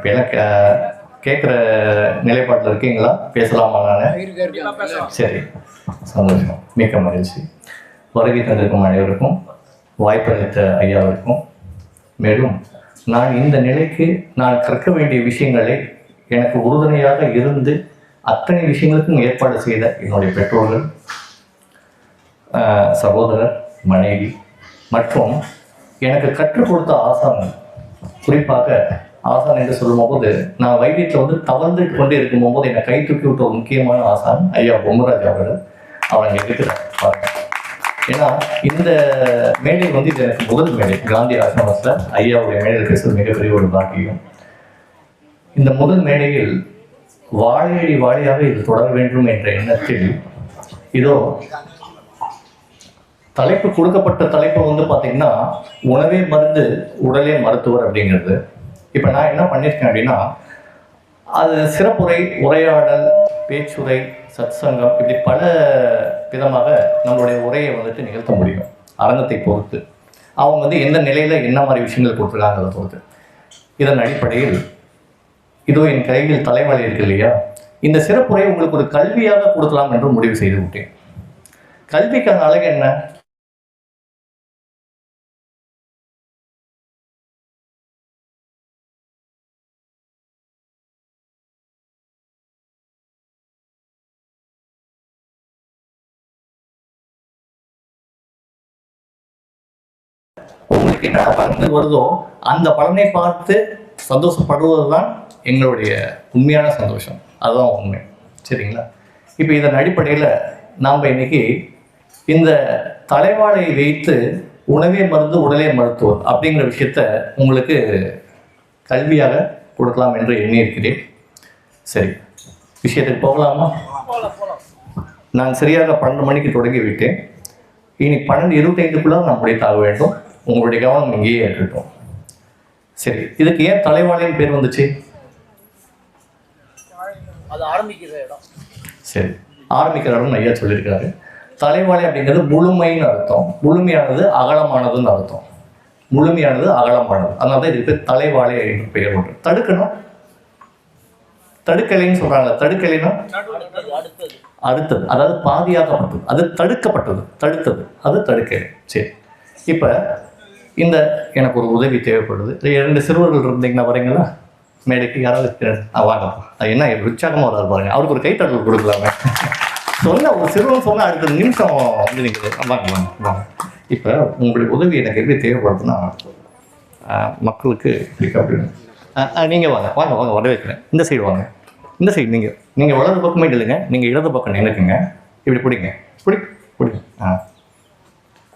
இப்போ எல்லாம் கேட்குற நிலைப்பாட்டில் இருக்கீங்களா? பேசலாமா? நான் சரி, சந்தோஷம், மிக்க மகிழ்ச்சி. வருகை தந்திருக்கும் அனைவருக்கும், வாய்ப்பளித்த ஐயாவிற்கும், மேலும் நான் இந்த நிலைக்கு நான் கற்க வேண்டிய விஷயங்களை எனக்கு உறுதுணையாக இருந்து அத்தனை விஷயங்களுக்கும் ஏற்பாடு செய்த என்னுடைய பெற்றோர்கள், சகோதரர், மனைவி மற்றும் எனக்கு கற்றுக் கொடுத்த ஆசான்கள். குறிப்பாக ஆசான் என்று சொல்லும்போது, நான் வைத்தியத்தில் தவழ்ந்து கொண்டு இருக்கும்போது என்னை கை தூக்கி விட்ட ஒரு முக்கியமான ஆசான் ஐயா பொம்மராஜ் அவர்கள். அவங்க இருக்கிறார் பாருங்க. ஏன்னா இந்த மேடை இது எனக்கு முதல் மேடை. காந்தி ஆசிரமத்தில் ஐயாவுடைய மேடையில் பேசுவது மிகப்பெரிய ஒரு பாக்கியம். இந்த முதல் மேடையில் வாழையடி வாழையாக இது தொடர வேண்டும் என்ற எண்ணத்தில் இதோ தலைப்பு கொடுக்கப்பட்ட தலைப்பு பார்த்தீங்கன்னா, உணவே மருந்து உடலே மருத்துவர் அப்படிங்கிறது. இப்போ நான் என்ன பண்ணியிருக்கேன் அப்படின்னா, அது சிறப்புரை, உரையாடல், பேச்சுரை, சத்சங்கம், இப்படி பல விதமாக நம்மளுடைய உரையை நிகழ்த்த முடியும். அரங்கத்தை பொறுத்து அவங்க எந்த நிலையில் என்ன மாதிரி விஷயங்கள் கொடுத்துருக்காங்கிறத பொறுத்து. இதன் அடிப்படையில் இதோ என் கையில் தலைவலி இருக்கு இல்லையா, இந்த சிறப்புரை உங்களுக்கு ஒரு கல்வியாக கொடுக்கலாம் என்று முடிவு செய்து விட்டேன். கல்விக்கான அழகு என்ன? உங்களுக்கு என்ன பலன்கள் வருதோ அந்த பலனை பார்த்து சந்தோஷப்படுவது தான் எங்களுடைய உண்மையான சந்தோஷம். அதுதான் உண்மை. சரிங்களா? இப்போ இதன் அடிப்படையில் நாம் இன்னைக்கு இந்த தலைவாழை வைத்து உணவே மருந்து உடலே மருத்துவர் அப்படிங்கிற விஷயத்த உங்களுக்கு கல்வியாக கொடுக்கலாம் என்று எண்ணியிருக்கிறேன். சரி, விஷயத்துக்கு போகலாமா? நான் சரியாக 12 மணிக்கு தொடங்கி விட்டேன். இனி 12:25க்குள்ள நான் முடித்தாக வேண்டும். உங்களுடைய கவனம் இங்கேயே இருக்கட்டும். சரி, இதுக்கு ஏன் தலைவாழைன்னு பேர் வந்துச்சு? சரி, ஆரம்பிக்கிற இடம் ஐயா சொல்லியிருக்காரு. தலைவாழை அப்படிங்கிறது முழுமைன்னு அர்த்தம். முழுமையானது அகலமானதுன்னு அர்த்தம். முழுமையானது அகலமானது, அதனால தான் இதுக்கு தலைவாழை என்று பெயர் உண்டு. தடுக்கணும், தடுக்கலைன்னு சொல்றாங்க. தடுக்கலைன்னா அடுத்தது, அதாவது பாதியாக்கப்பட்டது, அது தடுக்கப்பட்டது, தடுத்தது, அது தடுக்கலை. சரி, இப்போ இந்த எனக்கு ஒரு உதவி தேவைப்படுது. 2 சிறுவர்கள் இருந்தீங்கன்னா வரீங்களா மேடைக்கு? யாராவது வாங்க. என்ன உற்சாகமாக வராது பாருங்க. அவருக்கு ஒரு கைத்தட்டல் கொடுக்கலாமே. சொன்ன ஒரு சிறுவன் சொன்ன அடுத்த நிமிஷம் நீங்கள் வாங்க வாங்க வாங்க. இப்போ உங்களுடைய உதவி எனக்கு எப்படி தேவைப்படுதுன்னா, மக்களுக்கு நீங்கள் வாங்க வாங்க வாங்க வரவேற்கிறேன். இந்த சைடு வாங்க, இந்த சைடு. நீங்கள் வலது பக்கமே இல்லைங்க, நீங்கள் இடது பக்கம் நினைக்குங்க. இப்படி பிடிங்க, பிடிங்க.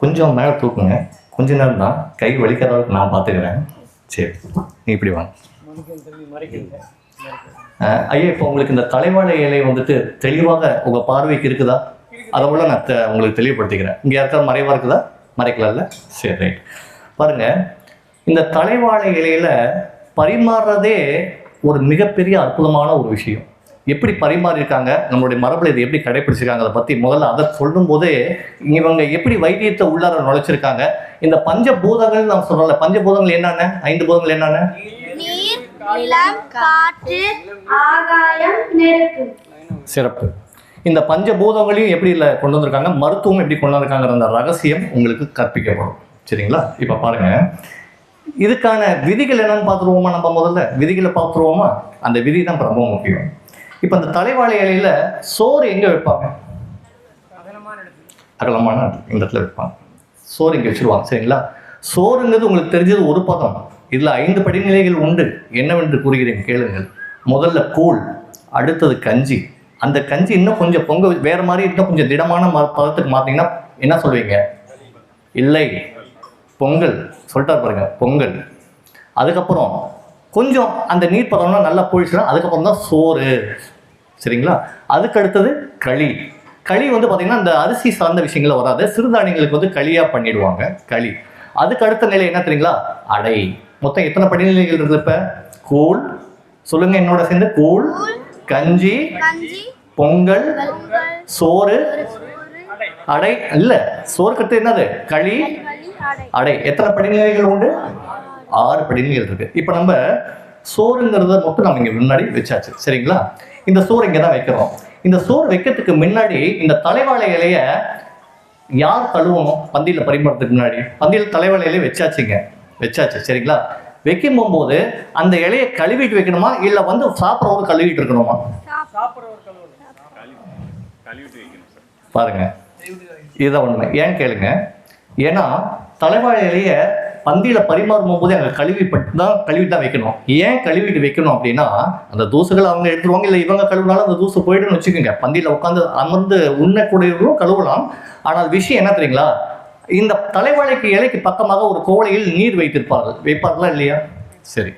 கொஞ்சம் மேலே தூக்குங்க. கொஞ்ச நேரம் தான், கை வலிக்காத அளவுக்கு நான் பார்த்துக்கிறேன். சரி, நீ இப்படி வாங்க. ஐயா, இப்போ உங்களுக்கு இந்த தலைவாழை இலை தெளிவாக உங்கள் பார்வைக்கு இருக்குதா? அதை விட நான் உங்களுக்கு தெளிவுபடுத்திக்கிறேன். இங்கே யாருக்காவது மறைவாக இருக்குதா? மறைக்கல. சரி, ரைட். பாருங்கள், இந்த தலைவாழை இலையில் பரிமாறுறதே ஒரு மிகப்பெரிய அற்புதமான ஒரு விஷயம். எப்படி பரிமாறியிருக்காங்க, நம்மளுடைய மரபில் இதை எப்படி கடைபிடிச்சிருக்காங்க, அதை பற்றி முதல்ல அதை சொல்லும் போதே இவங்க எப்படி வைத்தியத்தை உள்ளார நுழைச்சிருக்காங்க. இந்த பஞ்சபூதங்கள் நான் சொல்றேன்ல, பஞ்சபூதங்கள் என்னென்ன? 5 பூதங்கள் என்னென்ன? நீர், நிலம், காற்று, ஆகாயம், நெருப்பு. சிறப்பு. இந்த பஞ்சபூதங்களையும் எப்படி இல்லை கொண்டு வந்திருக்காங்க, மருத்துவம் எப்படி கொண்டு வந்திருக்காங்கிற அந்த ரகசியம் உங்களுக்கு கற்பிக்கப்படும். சரிங்களா? இப்போ பாருங்க, இதுக்கான விதிகள் என்னன்னு பார்த்துருவோமா? நம்ம முதல்ல விதிகளை பார்த்துருவோமா? அந்த விதி தான் ரொம்ப முக்கியம். இப்போ அந்த தலைவாழை இலையில சோறு எங்கே வைப்பாங்க? அகலமான இந்த இடத்துல வைப்பாங்க. சோறு இங்கே வச்சுருவாங்க. சரிங்களா? சோறுங்கிறது உங்களுக்கு தெரிஞ்சது ஒரு பதம். இதில் 5 படிநிலைகள் உண்டு. என்னவென்று கூறுகிறேன் கேளுங்கள். முதல்ல கூழ், அடுத்தது கஞ்சி. அந்த கஞ்சி இன்னும் கொஞ்சம் வேறு மாதிரி இன்னும் கொஞ்சம் திடமான பதத்துக்கு மாற்றிங்கன்னா என்ன சொல்வீங்க? இல்லை, பொங்கல் சொல்லிட்டார் பாருங்க, பொங்கல். அதுக்கப்புறம் கொஞ்சம் அந்த நீர் பதம்னா நல்லா போயிடுச்சுன்னா அதுக்கப்புறம் தான் சோறு. சரிங்களா? அதுக்கு அடுத்தது களி. களி பார்த்தீங்கன்னா இந்த அரிசி சார்ந்த விஷயங்கள வராது, சிறுதானியங்களுக்கு களியாக பண்ணிடுவாங்க களி. அதுக்கு அடுத்த நிலை என்ன தெரியுங்களா? அடை. மொத்தம் எத்தனை படிநிலைகள் இருக்குது? இப்போ கூழ், சொல்லுங்க என்னோட சேர்ந்து, கூழ், கஞ்சி, பொங்கல், சோறு, அடை. இல்ல, சோறு கட்டு என்னது? களி, அடை. எத்தனை படிநிலைகள் உண்டு? 6 படிநிலைகள் இருக்கு. இப்போ நம்ம சோறுங்கிறத மட்டும் நம்ம இங்கே முன்னாடி வச்சாச்சு. சரிங்களா? இந்த சோறு இங்கே தான் வைக்கிறோம். இந்த சோறு வைக்கிறதுக்கு முன்னாடி இந்த தலைவாழை இலையை யார் கழுவணும்? பந்தியில் பரிமாறதுக்கு முன்னாடி பந்தியில் தலைவாழை இலையை வச்சாச்சு. சரிங்களா? வைக்கும் போகும்போது அந்த இலையை கழுவிட்டு வைக்கணுமா, இல்லை வந்து சாப்பிட்றவங்க கழுவிட்டு இருக்கணுமா? பாருங்க, இதுதான் உண்மை. ஏன் கேளுங்க. ஏன்னா தலைவாழை இலையை பந்தியில் பரிமாறும் போதே அங்கே கழுவிட்டு தான் வைக்கணும். ஏன் கழுவிட்டு வைக்கணும் அப்படின்னா, அந்த தூசுகள் அவங்க எடுத்துருவாங்க, இல்லை இவங்க கழுவினாலும் அந்த தூசு போயிடுன்னு வச்சுக்கோங்க. பந்தியில் உட்காந்து அமர்ந்து உண்ணக்கூடியவர்களும் கழுவலாம். ஆனால் விஷயம் என்ன தெரியுங்களா, இந்த தலைவாழைக்கு இலைக்கு பக்கமாக ஒரு கோலையில் நீர் வைப்பார்களா இல்லையா? சரி,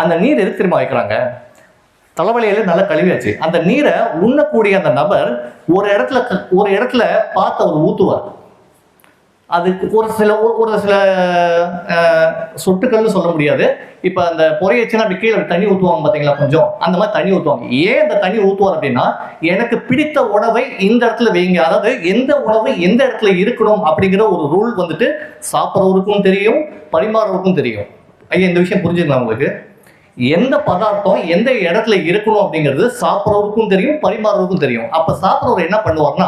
அந்த நீர் எதுக்கு தெரியுமா வைக்கிறாங்க? தலைவலியில நல்லா கழுவியாச்சு. அந்த நீரை உண்ணக்கூடிய அந்த நபர் ஒரு இடத்துல பார்த்து அவர் ஊத்துவார். அதுக்கு ஒரு சில சொட்டுக்கள்னு சொல்ல முடியாது. இப்போ அந்த பொறையச்சுன்னா அப்படி கீழே தண்ணி ஊற்றுவாங்க பார்த்தீங்களா, கொஞ்சம் அந்த மாதிரி தண்ணி ஊற்றுவாங்க. ஏன் அந்த தண்ணி ஊற்றுவார் அப்படின்னா, எனக்கு பிடித்த உணவை இந்த இடத்துல வைங்க, அதாவது எந்த உணவை எந்த இடத்துல இருக்கணும் அப்படிங்கிற ஒரு ரூல் வந்துட்டு சாப்பிட்றவருக்கும் தெரியும், பரிமாறவருக்கும் தெரியும். ஐயா, இந்த விஷயம் புரிஞ்சுக்கலாம் உங்களுக்கு? எந்த பதார்த்தம் எந்த இடத்துல இருக்கணும் அப்படிங்கிறது சாப்பிட்றவருக்கும் தெரியும், பரிமாறவருக்கும் தெரியும். அப்ப சாப்பிட்றவர் என்ன பண்ணுவார்னா,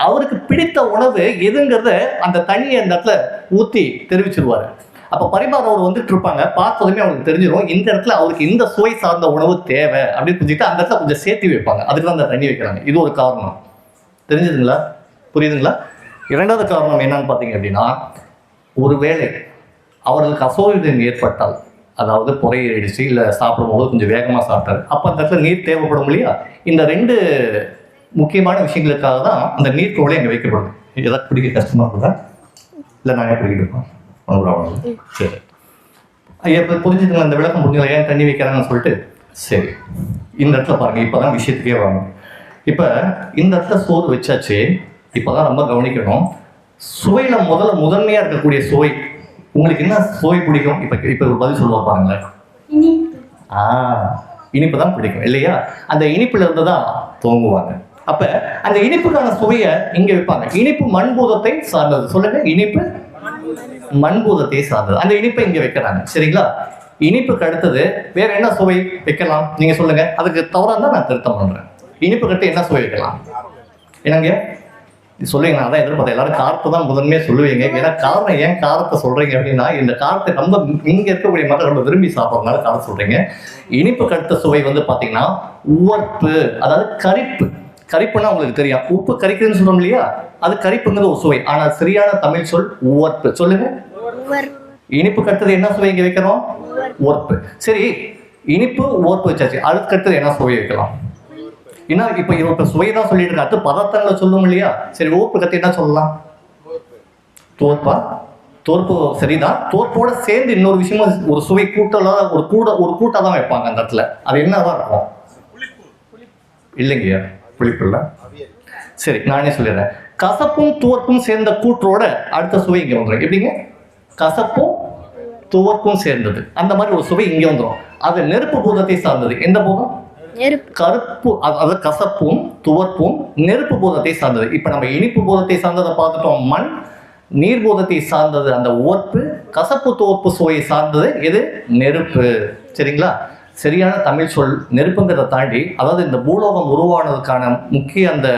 அவருக்கு பிடித்த உணவு எதுங்கிறத அந்த தண்ணியை அந்த இடத்துல ஊற்றி தெரிவிச்சிருவாரு. அப்ப பரிமாறவர் வந்துட்டு இருப்பாங்க, பார்த்ததுமே அவங்களுக்கு தெரிஞ்சிடும் இந்த இடத்துல அவருக்கு இந்த சுவை சார்ந்த உணவு தேவை அப்படின்னு புரிஞ்சுட்டு அந்த இடத்துல கொஞ்சம் சேர்த்து வைப்பாங்க. அதுக்கு தான் அந்த தண்ணி வைக்கிறாங்க. இது ஒரு காரணம். தெரிஞ்சுதுங்களா? புரியுதுங்களா? இரண்டாவது காரணம் என்னன்னு பார்த்தீங்க அப்படின்னா, ஒருவேளை அவர்களுக்கு அசௌகரியம் ஏற்பட்டால், அதாவது புறையடிச்சு இல்லை சாப்பிடும்போது கொஞ்சம் வேகமாக சாப்பிட்டாரு, அப்போ அந்த இடத்துல நீர் தேவைப்படும் இல்லையா? இந்த ரெண்டு முக்கியமான விஷயங்களுக்காக தான் அந்த நீர் கோலை இங்கே வைக்கப்படுது. எதாவது பிடிக்க கஷ்டமாக இருக்குதா, இல்லை நானே பிடிக்கிட்டு சரி ஐயா, இப்போ புரிஞ்சுதுங்களா? இந்த விளக்கம் புரிஞ்சுங்களா ஏன் தண்ணி வைக்கிறாங்கன்னு சொல்லிட்டு? சரி, இந்த இடத்துல பாருங்க, இப்போ தான் விஷயத்துக்கே வாங்க. இப்போ இந்த இடத்துல சோறு வச்சாச்சு. இப்போ தான் ரொம்ப கவனிக்கணும். சுவையில் முதன்மையாக இருக்கக்கூடிய சுவை உங்களுக்கு என்ன சுவை பிடிக்கும்? இப்போ ஒரு பதில் சொல்லுவா பாருங்களேன். இனிப்பு தான் பிடிக்கும் இல்லையா? அந்த இனிப்புல இருந்து தான் தூங்குவாங்க. அப்ப அந்த இனிப்புக்கான சுவையை இங்க வைப்பாங்க. இனிப்பு மண்பூதத்தை சார்ந்தது. சொல்லுங்க, இனிப்பு மண்பூதத்தை சார்ந்தது. அந்த இனிப்பை இங்க வைக்கிறாங்க. சரிங்களா? இனிப்புக்கு அடுத்தது வேற என்ன சுவை வைக்கலாம் நீங்க சொல்லுங்க. அதுக்கு தவறா தான் நான் திருத்தம் பண்றேன். இனிப்புக்கு அடுத்து என்ன சுவை வைக்கலாம்? என்னங்க சொல்லுவீங்க? நான் தான் எதிர்பார்த்தேன். எல்லாரும் காரத்தை தான் முதன்மையாக சொல்லுவீங்க. ஏன்னா காரணம், ஏன் காரத்தை சொல்றீங்க அப்படின்னா, இந்த காரத்தை ரொம்ப இங்க இருக்கக்கூடிய மக்கள் ரொம்ப விரும்பி சாப்பிட்றதுனால காரம் சொல்றீங்க. இனிப்புக்கு அடுத்த சுவை வந்து பாத்தீங்கன்னா உவர்ப்பு, அதாவது கரிப்பு. கரிப்புன்னா உங்களுக்கு தெரியும், உப்பு கரிக்குதுன்னு சொல்றோம் இல்லையா? அது கரிப்புங்கிறது ஒரு சுவை. ஆனால் சரியான தமிழ் சொல் உவர்ப்பு. சொல்லுங்க. இனிப்புக்கு அடுத்தது என்ன சுவை இங்க வைக்கிறோம்? உவர்ப்பு. சரி, இனிப்பு உவர்ப்பு வச்சாச்சு. அதுக்கு அடுத்தது என்ன சுவை வைக்கலாம்? ஏன்னா இப்ப இவங்க சுவை தான் சொல்லிட்டு இருக்காரு, பதார்த்தங்களை சொல்லும் இல்லையா? சரி, உவர்ப்பு கத்து என்ன சொல்லலாம்? தோற்பா. தோற்பு சரிதான். தோற்போட சேர்ந்து இன்னொரு விஷயமும் ஒரு சுவை கூட்டலா ஒரு கூட்டா தான் வைப்பாங்க அந்த இடத்துல. அது என்னதான் இருக்கும்? இல்லைங்கய்யா, புளிப்பு இல்லை. சரி, நானே சொல்லிடுறேன். கசப்பும் துவர்ப்பும் சேர்ந்த கூற்றோட அடுத்த சுவை இங்க வந்துடும். எப்படிங்க? கசப்பும் துவர்ப்பும் சேர்ந்தது, அந்த மாதிரி ஒரு சுவை இங்க வந்துடும். அது நெருப்பு பூதத்தை சார்ந்தது. எந்த பூதம்? கருப்பு. அதாவது கசப்பும் துவர்ப்பும் நெருப்பு பூதத்தை சார்ந்தது. இப்ப நம்ம இனிப்பு பூதத்தை சார்ந்ததை பார்த்துட்டோம், மண். நீர் பூதத்தை சார்ந்தது அந்த உவர்ப்பு. கசப்பு துவர்ப்பு சுவையை சார்ந்தது எது? நெருப்பு. சரிங்களா? சரியான தமிழ் சொல் நெருப்புங்கிறத தாண்டி, அதாவது இந்த பூலோகம் உருவானதுக்கான முக்கிய அந்த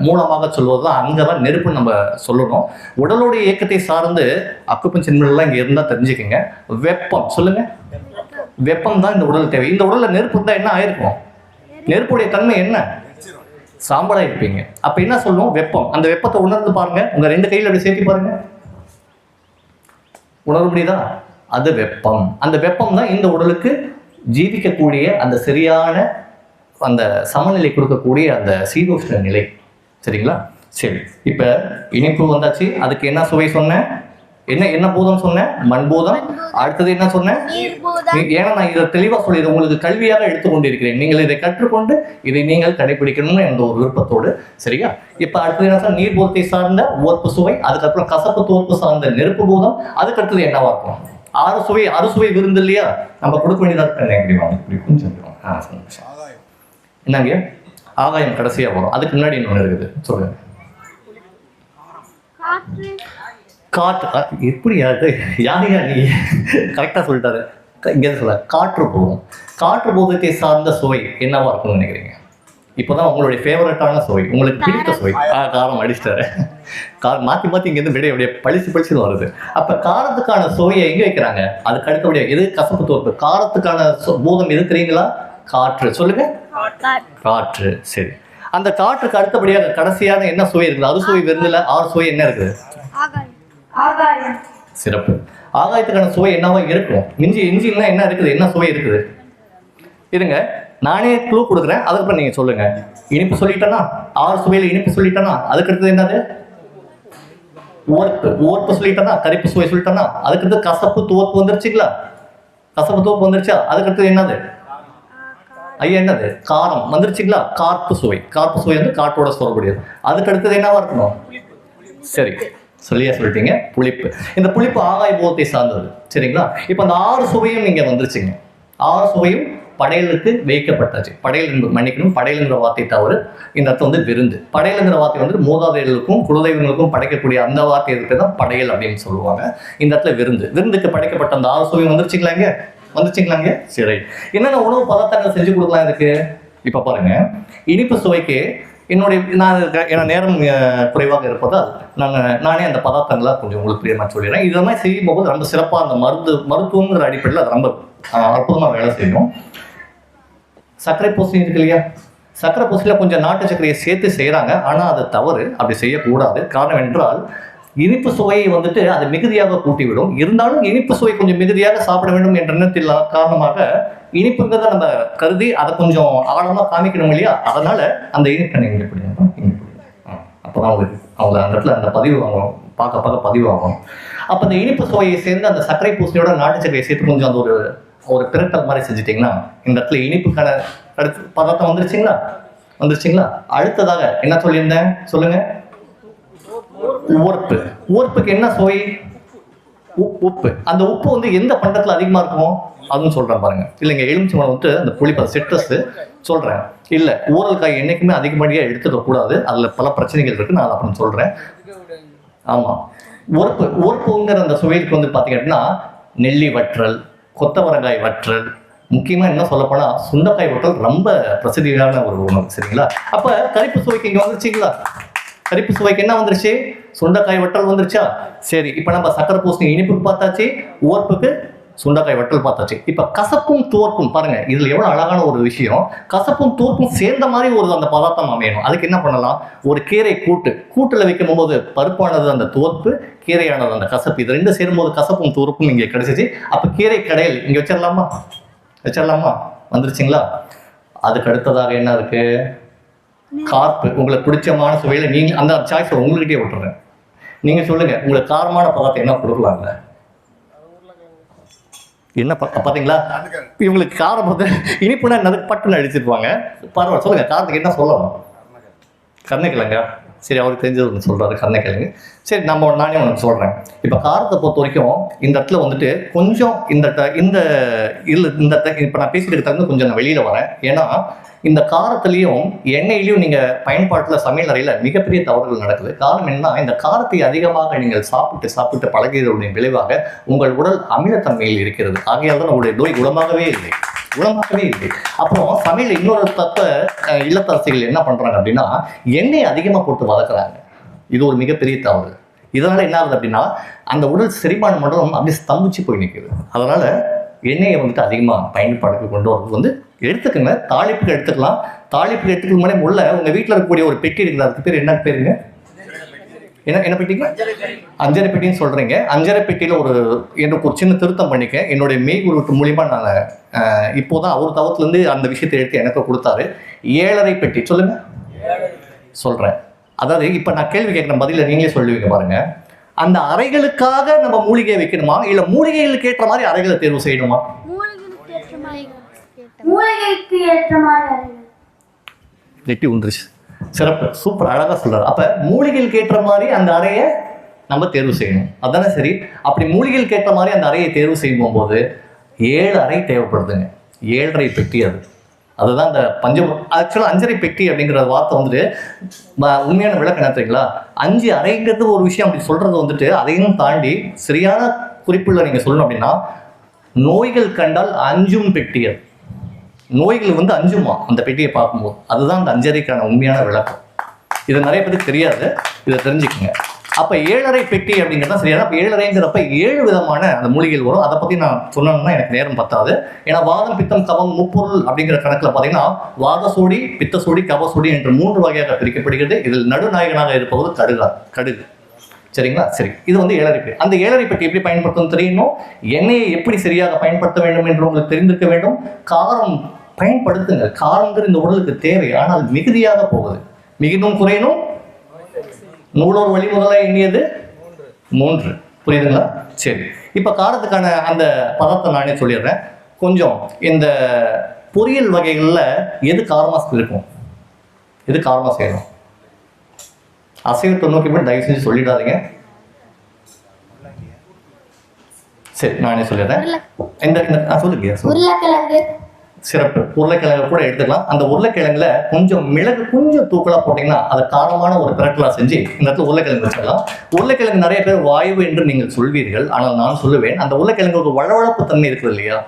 மூலமாக சொல்வதுதான் அங்கதான் நெருப்புன்னு நம்ம சொல்லணும். உடலுடைய இயக்கத்தை சார்ந்து அக்குப்பஞ்செல்லாம் இங்க இருந்தா தெரிஞ்சுக்கங்க. வெப்பம். சொல்லுங்க. வெப்பம் தான் இந்த உடல் தேவை. இந்த உடல்ல நெருப்பு இருந்தா என்ன ஆயிருக்கும்? நெருப்புடைய தன்மை என்ன? சாம்பலா இருப்பீங்க. அப்ப என்ன சொல்லுவோம்? வெப்பம். அந்த வெப்பத்தை உணர்ந்து பாருங்க. உங்க ரெண்டு கையில அப்படி சேர்த்து பாருங்க. உணர முடியுதா? அது வெப்பம். அந்த வெப்பம் தான் இந்த உடலுக்கு ஜீவிக்கக்கூடிய அந்த சரியான அந்த சமநிலை கொடுக்கக்கூடிய அந்த சீதோஷ்ண நிலை. சரிங்களா? சரி, இப்ப இனிப்பு வந்தாச்சு. அதுக்கு என்ன சுவை சொன்னேன்? என்ன பூதம் சொன்னேன்? மண்பூதம். அடுத்தது என்ன சொன்னேன்? ஏன்னா நான் இதை தெளிவா சொல்லிடுறேன், உங்களுக்கு கல்வியாக எடுத்துக்கொண்டிருக்கிறேன். நீங்கள் இதை கற்றுக்கொண்டு இதை நீங்கள் கடைபிடிக்கணும்னு என்ற ஒரு விருப்பத்தோடு. சரியா? இப்ப அடுத்தது என்ன சொன்ன? நீர் பூதத்தை சார்ந்த உவர்ப்பு சுவை. அதுக்கப்புறம் கசப்பு துவர்ப்பு சார்ந்த நெருப்பு பூதம். அதுக்கு அடுத்தது என்னவா இருக்கும்? அறுசுவை விருந்து இல்லையா? நம்ம கொடுக்க வேண்டியதாக என்னங்க? ஆகாயம் கடைசியா வரும். அதுக்கு முன்னாடி இன்னொன்று இருக்குது. சொல்லுங்க. காற்று. எப்படி? யாரையா நீ கரெக்டா சொல்லிட்டாரு. இங்கே சொல்ல காற்று போகும். காற்று போகத்தை சார்ந்த சுவை என்னவா இருக்கும்னு நினைக்கிறீங்க? இப்போதான் உங்களுடைய ஃபேவரட்டான சுவை, உங்களுக்கு பிடித்த சுவை. காரம் அடிச்சிட்டாரு. காரம் மாற்றி மாற்றி இங்கேருந்து விட அப்படியே பளிச்சுன்னு வருது. அப்போ காரத்துக்கான சுவையை எங்கே வைக்கிறாங்க? அதுக்கு அடுத்தபடியாக எது கசப்பு தோற்பு? காரத்துக்கான பூதம் எது தெரியுங்களா? காற்று. சொல்லுங்க. காற்று. சரி, அந்த காற்றுக்கு அடுத்தபடியாக கடைசியான என்ன சுவை இருக்குது? அது சுவை விருந்தில் 6 சுவை என்ன இருக்குது? சிறப்பு. ஆகாயத்துக்கான சுவை என்னவா இருக்கும்? இஞ்சின்னா என்ன இருக்குது? என்ன சுவை இருக்குது? இருங்க, நானே க்ளூ கொடுக்குறேன், அதுக்கப்புறம் நீங்க சொல்லுங்க. இனிப்பு சொல்லிட்டேன்னா, 6 சுவையில் இனிப்பு சொல்லிட்டேன்னா, அதுக்கு அடுத்தது என்னது? ஓர்ப்பு சொல்லிட்டேன்னா, கரிப்பு சுவை சொல்லிட்டேன்னா, அதுக்கு அடுத்து கசப்பு துவப்பு வந்துருச்சுங்களா? கசப்பு துவப்பு வந்துருச்சா? அதுக்கு அடுத்தது என்னது? ஐயா என்னது? காரம் வந்துருச்சுங்களா? கார்ப்பு சுவை. கார்ப்பு சுவை வந்து காற்றோட சொல்லக்கூடியது. அதுக்கு அடுத்தது என்னவா இருக்கணும்? சரி, சொல்லிட்டீங்க. புளிப்பு. இந்த புளிப்பு ஆகாய போகத்தை சார்ந்தது. சரிங்களா? இப்போ அந்த 6 சுவையும் நீங்க வந்துருச்சுங்க. 6 சுவையும் படையலுக்கு வைக்கப்பட்டாச்சு. படையல் மன்னிக்கணும், படையலுங்கிற வார்த்தை தவறு. இந்த இடத்துல வந்து விருந்து. படையலுங்கிற வார்த்தை வந்து மூதாதையர்களுக்கும் குலதெய்வங்களுக்கும் படைக்கக்கூடிய அந்த வார்த்தை இருக்கு தான் படையல் அப்படின்னு சொல்லுவாங்க. இந்த இடத்துல விருந்துக்கு படைக்கப்பட்ட அந்த 6 சுவையும் வந்துருச்சுங்களாங்க. சரி, என்னென்ன உணவு பதார்த்தங்கள் செஞ்சு கொடுக்கலாம் இதுக்கு? இப்போ பாருங்க, இனிப்பு சுவைக்கு நான் நேரம் குறைவாக இருப்பதால் நானே அந்த பதார்த்தங்களை கொஞ்சம் உங்களுக்கு பிரியமாக சொல்லிடுறேன். இதெல்லாம் செய்யும் போது ரொம்ப சிறப்பாக அந்த மருத்துவங்கிற அடிப்படையில் அது ரொம்ப அற்புதமாக வேலை செய்யும். சர்க்கரை பூசணி இருக்கு இல்லையா? சர்க்கரை பூசணியில் கொஞ்சம் நாட்டு சர்க்கரையை சேர்த்து செய்கிறாங்க. ஆனால் அது தவறு, அப்படி செய்யக்கூடாது. காரணம் என்றால் இனிப்பு சுவையை வந்துட்டு அது மிகுதியாக கூட்டிவிடும். இருந்தாலும் இனிப்பு சுவை கொஞ்சம் மிகுதியாக சாப்பிட வேண்டும் என்ற எண்ணத்தில் காரணமாக இனிப்புங்கிறத நம்ம கருதி அதை கொஞ்சம் ஆழமாக காமிக்கணும் இல்லையா? அதனால அந்த இனிப்பை இங்கே பிடிக்கும். அப்போதான் அவங்களை அந்த இடத்துல அந்த பதிவு வாங்கணும், பார்க்க பதிவு வாங்கணும். அப்போ அந்த இனிப்பு சுவையை சேர்ந்து அந்த சர்க்கரை பூசணியோட நாட்டு சர்க்கரையை சேர்த்து கொஞ்சம் அந்த ஒரு பிரட்டல் மாதிரி செஞ்சுட்டிங்கன்னா இந்த இடத்துல இனிப்புக்கான அடுத்து பதார்த்தம் வந்துருச்சுங்களா? அடுத்ததாக என்ன சொல்லியிருந்தேன் சொல்லுங்க. உவர்ப்புக்கு என்ன சுவை? உப்பு. அந்த உப்பு வந்து எந்த பண்டத்துல அதிகமா இருக்கும் அதுவும் சொல்றேன் பாருங்க. இல்லைங்க, எலுமிச்சம்பழம் வந்து அந்த புளிப்பு சிட்ரஸ் சொல்றேன். இல்ல, ஊரல் காய் என்னைக்குமே அதிகப்படியாக எடுத்துக்க கூடாது, அதுல பல பிரச்சனைகள் இருக்கு, நான் அப்படின்னு சொல்றேன். ஆமா, உவர்ப்புங்கிற அந்த சுவைக்கு வந்து பாத்தீங்க அப்படின்னா நெல்லி வற்றல், கொத்தவரங்காய் வற்றல், முக்கியமா என்ன சொல்லப்போனா சுண்டைக்காய் வற்றல் ரொம்ப பிரசித்தியான ஒரு உணவு. சரிங்களா? அப்ப கரிப்பு சுவைக்கு இங்க வந்துருச்சுங்களா? கரிப்பு சுவைக்கு என்ன வந்துருச்சு? சுண்டைக்காய் வற்றல் வந்துருச்சா? சரி, இப்ப நம்ம சக்கரை பூசணி இனிப்புக்கு பார்த்தாச்சு, உவர்ப்புக்கு சுண்டைக்காய் வற்றல் பார்த்தாச்சு. இப்ப கசப்பும் துவர்ப்பும் பாருங்க, இதுல எவ்வளவு அழகான ஒரு விஷயம். கசப்பும் துவர்ப்பும் சேர்ந்த மாதிரி அந்த பதார்த்தம் அமையணும். அதுக்கு என்ன பண்ணலாம்? ஒரு கீரை கூட்டுல வைக்கும் போது பருப்பானது அந்த துவர்ப்பு, கீரையானது அந்த கசப்பு, இது ரெண்டு சேரும்போது கசப்பும் துவர்ப்பும் இங்க கிடைச்சிச்சு. அப்ப கீரை கடையல் இங்க வச்சிடலாமா? வந்துருச்சுங்களா? அதுக்கு அடுத்ததாக என்ன இருக்கு? கார்ப்பு. உங்களுக்கு பிடிச்சமான சுவையில நீங்க அந்த சாய்ஸை உங்கள்கிட்டயே விட்டுறேன். நீங்க சொல்லுங்க, உங்களுக்கு காரமான பதார்த்தம் என்ன கொடுக்கலாங்க? என்ன பாத்தீங்களா? இவங்களுக்கு காரம் வந்து இனிப்புனா என்னது பட்டுன்னு அடிச்சிருப்பாங்க. பரவாயில்ல, சொல்லுங்க, காரத்துக்கு என்ன சொல்லலாம்? கருணைக்கிழங்க. சரி, அவருக்கு தெரிஞ்சது ஒன்று சொல்றாரு, கருணைக்கிழங்கு. சரி, நானே ஒன்று சொல்றேன். இப்போ காரத்தை பொறுத்த வரைக்கும் இந்த இடத்துல வந்துட்டு கொஞ்சம் இப்போ நான் பேசிட்டு இருக்கிறது கொஞ்சம் நான் வெளியில வரேன். ஏன்னா இந்த காரத்துலையும் எண்ணெயிலையும் நீங்க பயன்பாட்டில் சமையல் அறையில மிகப்பெரிய தவறுகள் நடக்குது. காரணம் என்னன்னா, இந்த காரத்தை அதிகமாக நீங்கள் சாப்பிட்டு பழகியதனுடைய விளைவாக உங்கள் உடல் அமிலத்தன்மையில் இருக்கிறது. ஆகையால் தான் உங்களுடைய நோய் குணமாகவே இல்லை. அப்புறம் சமையல் இன்னொரு இல்லத்தரசிகள் என்ன பண்றாங்க அப்படின்னா, எண்ணெய் அதிகமா போட்டு வதக்குறாங்க. இது ஒரு மிகப்பெரிய தவறு. இதனால என்ன ஆகுது அப்படின்னா, அந்த உடல் செரிமான மண்டலம் அப்படியே ஸ்தம்பிச்சு போய் நிற்குது. அதனால எண்ணெயை வந்துட்டு அதிகமாக பயன்பாடுக்கு கொண்டு வரது வந்து எடுத்துக்கோங்க. தாளிப்புக்கு எடுத்துக்கலாம். தாளிப்புக்கு எடுத்துக்க முன்னாடி உள்ள உங்க வீட்டில் இருக்கக்கூடிய ஒரு பெட்டி இருக்குது, அதுக்கு பேர் என்ன பேருங்க? என்ன பெட்டிங்க? அஞ்சரை பெட்டின்னு சொல்றீங்க. அஞ்சரை பெட்டியில எனக்கு ஒரு சின்ன திருத்தம் பண்ணிக்க. என்னுடைய மெய்குரு மூலியமா நான் இப்போதான் அவர் தவத்திலிருந்து அந்த விஷயத்தை எடுத்து எனக்கு கொடுத்தாரு. 7.5 பெட்டி. சொல்லுங்க. சொல்றேன். அதாவது இப்ப நான் கேள்வி கேட்கிற பதில நீங்களே சொல்லுவீங்க பாருங்க. அந்த அறைகளுக்காக நம்ம மூலிகை வைக்கணுமா, இல்ல மூலிகைகளுக்கு ஏற்ற மாதிரி அறைகளை தேர்வு செய்யணுமா? மூலிகைக்கு ஏற்ற மாதிரி. வெட்டி உந்துருச்சு. சிறப்பு, சூப்பர், அழகா சொல்றாரு. அப்ப மூலிகைகளுக்கு ஏற்ற மாதிரி அந்த அறையை நம்ம தேர்வு செய்யணும். அதானே சரி. அப்படி மூலிகைகளுக்கு ஏற்ற மாதிரி அந்த அறையை தேர்வு செய்யும் போது 7 அறை தேவைப்படுதுங்க. 7.5 பெட்டி. அதுதான் இந்த ஆக்சுவலாக அஞ்சரை பெட்டி அப்படிங்கிற வார்த்தை வந்துட்டு உண்மையான விளக்கம் என்ன தெரியுங்களா? 5 அறைங்கிறது ஒரு விஷயம் அப்படி சொல்றது வந்துட்டு, அதையும் தாண்டி சரியான குறிப்புள்ள நீங்க சொல்லணும் அப்படின்னா நோய்கள் கண்டால் அஞ்சும் பெட்டி அது. நோய்கள் வந்து அஞ்சுமா அந்த பெட்டியை பார்க்கும்போது. அதுதான் அந்த அஞ்சரைக்கான உண்மையான விளக்கம். இது நிறைய பேருக்கு தெரியாது, இதை தெரிஞ்சுக்கங்க. அப்போ 7.5 பெட்டி அப்படிங்கிறதா சரியா? அப்போ 7.5ங்கிறப்ப 7 விதமான அந்த மூலிகைகள் வரும். அதை பற்றி நான் சொன்னேன்னா எனக்கு நேரம் பத்தாது. ஏன்னா வாதம், பித்தம், கபம், முப்பொருள் அப்படிங்கிற கணக்கில் பார்த்தீங்கன்னா வாதசோடி, பித்தசோடி, கபசோடி என்று 3 வகையாக பிரிக்கப்படுகிறது. இதில் நடுநாயகனாக இருப்பது கடுகு. சரிங்களா? சரி, இது வந்து 7.5 பெட்டி. அந்த 7.5 பெட்டி எப்படி பயன்படுத்தணும் தெரியணும். எண்ணெயை எப்படி சரியாக பயன்படுத்த வேண்டும் என்று உங்களுக்கு தெரிந்திருக்க வேண்டும். காரம் பயன்படுத்துங்க. காரங்கிறது இந்த உடலுக்கு தேவை, ஆனால் மிகுதியாக போகுது. மிகினும் குறையணும் நூலோர் வழி முதலாக எண்ணியது 3. புரியுதுங்களா? சரி, இப்போ காரத்துக்கான அந்த பதத்தை நானே சொல்லிடுறேன். கொஞ்சம் இந்த பொரியல் வகைகளில் எது காரமாக இருக்கும், எது காரமாக செய்யணும்? அசைவத்தை நோக்கி போய் தயவு செஞ்சு சொல்லிடாதீங்க. சரி, நானே சொல்லிடுறேன். சொல்லுங்க. உருளைக்கிழங்கு. சிறப்பு. உருளைக்கிழங்கு கூட எடுத்துக்கலாம். அந்த உருளைக்கிழங்குல கொஞ்சம் மிளகு கொஞ்சம் தூக்கலா போட்டீங்கன்னா அதை காரமான ஒரு பிரட்டலா செஞ்சு இந்த இடத்துல உருளைக்கிழங்கு வச்சிடலாம். உருளைக்கிழங்கு நிறைய பேர் வாயு என்று நீங்கள் சொல்வீர்கள், ஆனால் நான் சொல்லுவேன் அந்த உருளைக்கிழங்கு ஒரு வழவழப்பு தன்மை இருக்குது இல்லையா?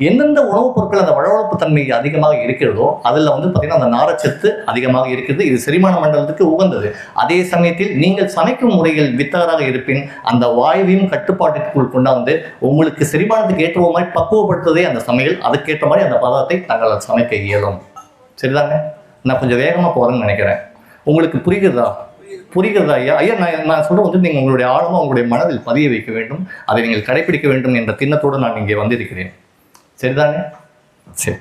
எந்தெந்த உணவுப் பொருட்கள் அந்த வழவழப்பு தன்மை அதிகமாக இருக்கிறதோ அதில் வந்து பார்த்தீங்கன்னா அந்த நாரச்சத்து அதிகமாக இருக்குது. இது செரிமான மண்டலத்துக்கு உகந்தது. அதே சமயத்தில் நீங்கள் சமைக்கும் முறையில் வித்தகராக இருப்பின் அந்த வாயுவையும் கட்டுப்பாட்டிற்குள் கொண்டாந்து உங்களுக்கு செரிமானத்துக்கு ஏற்ற மாதிரி பக்குவப்படுத்துவதே அந்த சமையல். அதுக்கேற்ற மாதிரி அந்த பதார்த்தத்தை தங்கள் சமைக்க இயலும். சரிதாங்க? நான் கொஞ்சம் வேகமாக போகிறேன்னு நினைக்கிறேன். உங்களுக்கு புரிகிறதா ஐயா? ஐயா, நான் சொல்ல வந்து நீங்கள் உங்களுடைய ஆழமாக உங்களுடைய மனதில் பதிய வைக்க வேண்டும், அதை நீங்கள் கடைபிடிக்க வேண்டும் என்ற திண்ணத்தோடு நான் இங்கே வந்திருக்கிறேன். சரிதாங்க? சரி,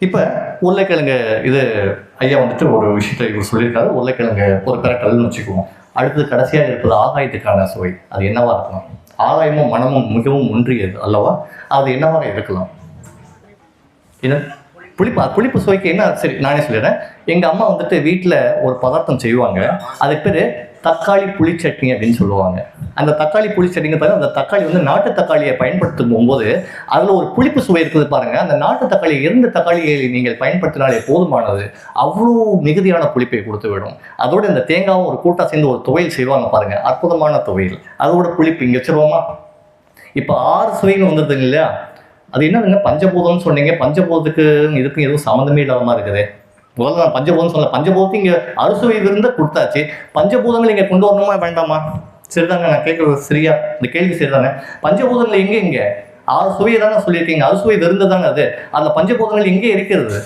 இப்போ உருளைக்கிழங்கு இது ஐயா வந்துட்டு ஒரு விஷயத்தை இவர் சொல்லியிருக்காரு. உருளைக்கிழங்கு ஒரு பிரட்டல்னு வச்சுக்குவோம். அடுத்தது கடைசியாக இருப்பது ஆகாயத்துக்கான சுவை. அது என்னவா இருக்கலாம்? ஆகாயமும் மனமும் மிகவும் ஒன்றியது அல்லவா? அது என்னவாக இருக்கலாம்? என்ன புளிப்பு சுவைக்கு என்ன? சரி, நானே சொல்லிடுறேன். எங்கள் அம்மா வந்துட்டு வீட்டில் ஒரு பதார்த்தம் செய்வாங்க. அதுக்கு பேர் தக்காளி புளி சட்னி அப்படின்னு சொல்லுவாங்க. அந்த தக்காளி புளி சட்னிங்க பாருங்க, அந்த தக்காளி வந்து நாட்டு தக்காளியை பயன்படுத்தும் போது அதில் ஒரு புளிப்பு சுவை இருக்குது பாருங்க. அந்த நாட்டு தக்காளி 2 தக்காளியை நீங்கள் பயன்படுத்தினாலே போதுமானது. அவ்வளோ மிகுதியான புளிப்பை கொடுத்து விடும். அதோட இந்த தேங்காவும் ஒரு கூட்டா சேர்ந்து ஒரு துவையல் செய்வாங்க பாருங்க, அற்புதமான துவையல். அதோட புளிப்பு இங்கே வச்சிருவோமா? இப்போ 6 சுவைன்னு வந்துருது இல்லையா? அது என்னதுங்க? பஞ்சபூதம்னு சொன்னீங்க. பஞ்சபூதத்துக்கு இதுக்கும் எதுவும் சம்மந்தமே இல்லாம இருக்குது. முதல்ல நான் பஞ்சபூதம் சொல்ல, பஞ்சபூதத்தை இங்கே அறுசுவை விருந்த கொடுத்தாச்சு. பஞ்சபூதங்கள் இங்கே கொண்டு வரணுமா வேண்டாமா? சரிதாங்க, நான் கேட்கறது சரியா? இந்த கேள்வி சரிதானே? பஞ்சபூதங்கள் இங்கே 6 சுவையை தானே சொல்லியிருக்கீங்க. அறுசுவை விருந்து தானே அது. அந்த பஞ்சபூதங்கள் எங்கே இருக்கிறது?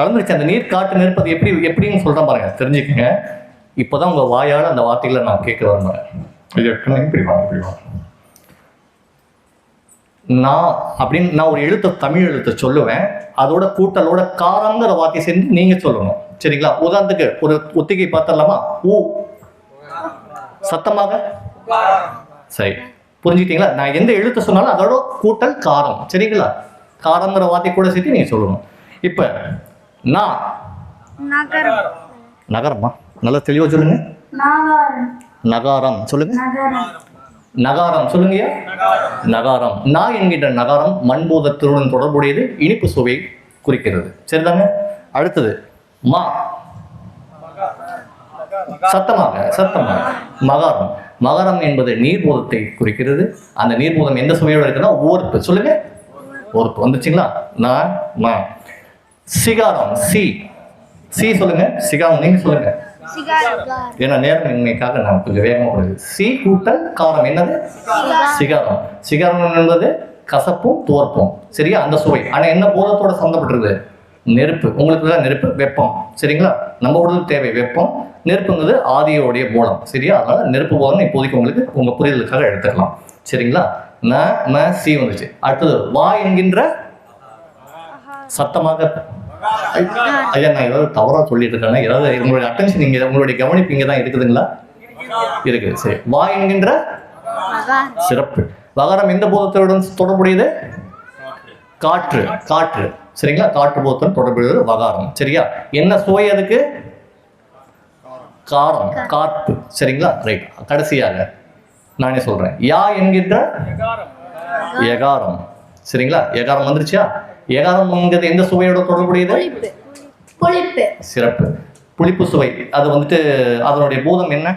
கலந்துருச்சு. அந்த நீர், காற்று, நெருப்பு. அது எப்படின்னு சொல்றேன் பாருங்க, தெரிஞ்சுக்கங்க. இப்போதான் உங்க வாயால் அந்த வார்த்தைகளை நான் கேட்க விரும்புறேன். இப்படி வாங்க. நான் ஒரு எழுத்தை, தமிழ் எழுத்தை சொல்லுவேன். அதோட கூட்டலோட காரங்கிற வார்த்தை சேர்ந்து நீங்க சொல்லணும். சரிங்களா? உதாரணத்துக்கு ஒரு ஒத்திகை பார்த்தலாமா? ஊ சத்தமாக. சரி, புரிஞ்சுக்கிட்டீங்களா? நான் எந்த எழுத்து சொன்னாலும் அதோட கூட்டல் காரம். சரிங்களா? காரங்கிற வார்த்தை கூட சேர்த்து நீங்க சொல்லணும். இப்ப நகரமா? நல்லா தெளிவா சொல்லுங்க. நகாரம் சொல்லுங்க. நகாரம் சொல்லுங்க. நகாரம். நான் என்கின்ற நகாரம் மண்பூதத்துடன் தொடர்புடையது, இனிப்பு சுவை குறிக்கிறது. சரிதாங்க? அடுத்தது மா, சத்தமாக. மகாரம். மகாரம் என்பது நீர்பூதத்தை குறிக்கிறது. அந்த நீர்பூதம் எந்த சுவையோட இருக்குன்னா ஓர்ப்பு. சொல்லுங்க. ஓர்ப்பு வந்துச்சுங்களா? நான் மா. சிகாரம். சி சொல்லுங்க. சிகாரம் நீங்க சொல்லுங்க. ஏன்னா நேரம் இன்னைக்காக நான் கொஞ்சம் வேகமாக போடுது. சி கூட்டல் காரம் என்னது? சிகாரம். சிகாரம் என்பது கசப்பும் துவர்ப்பும். சரியா? அந்த சுவை. ஆனா என்ன பூதத்தோட சம்பந்தப்பட்டிருக்கு? நெருப்பு. உங்களுக்கு தான் நெருப்பு, வெப்பம். சரிங்களா? நம்ம உடலுக்கு தேவை வெப்பம். நெருப்புங்கிறது ஆதியோடைய மூலம். சரியா? அதனால நெருப்பு போதம் இப்போதைக்கு உங்களுக்கு உங்க புரிதலுக்காக எடுத்துக்கலாம். சரிங்களா? சி வந்துச்சு. அடுத்தது வா என்கின்ற சத்தமாக. ஐயா, நான் ஏதாவது தவறா சொல்லிட்டு இருக்கேன். ஏதாவது உங்களுடைய அட்டென்ஷன் இங்க, உங்களுடைய கவனிப்பு இங்கே தான் இருக்குதுங்களா? இருக்குது. சரி, வா என்கின்ற சிறப்பு. வகாரம் எந்த பூதத்துடன் தொடர்புடையது? காற்று. சரிங்களா? காற்று பூதத்துடன் தொடர்புடையது வகாரம். சரியா? என்ன சுவை அதுக்கு? காரம், காற்று. சரிங்களா? ரைட். கடைசியாக நானே சொல்றேன். யா என்கின்ற எகாரம். சரிங்களா? எகாரம் வந்துருச்சா? ஏகாரம் எந்த சுவையோட தொடர்புடையது? சிறப்பு. புளிப்பு சுவை. அது வந்துட்டு அதனுடைய பூதம் என்ன?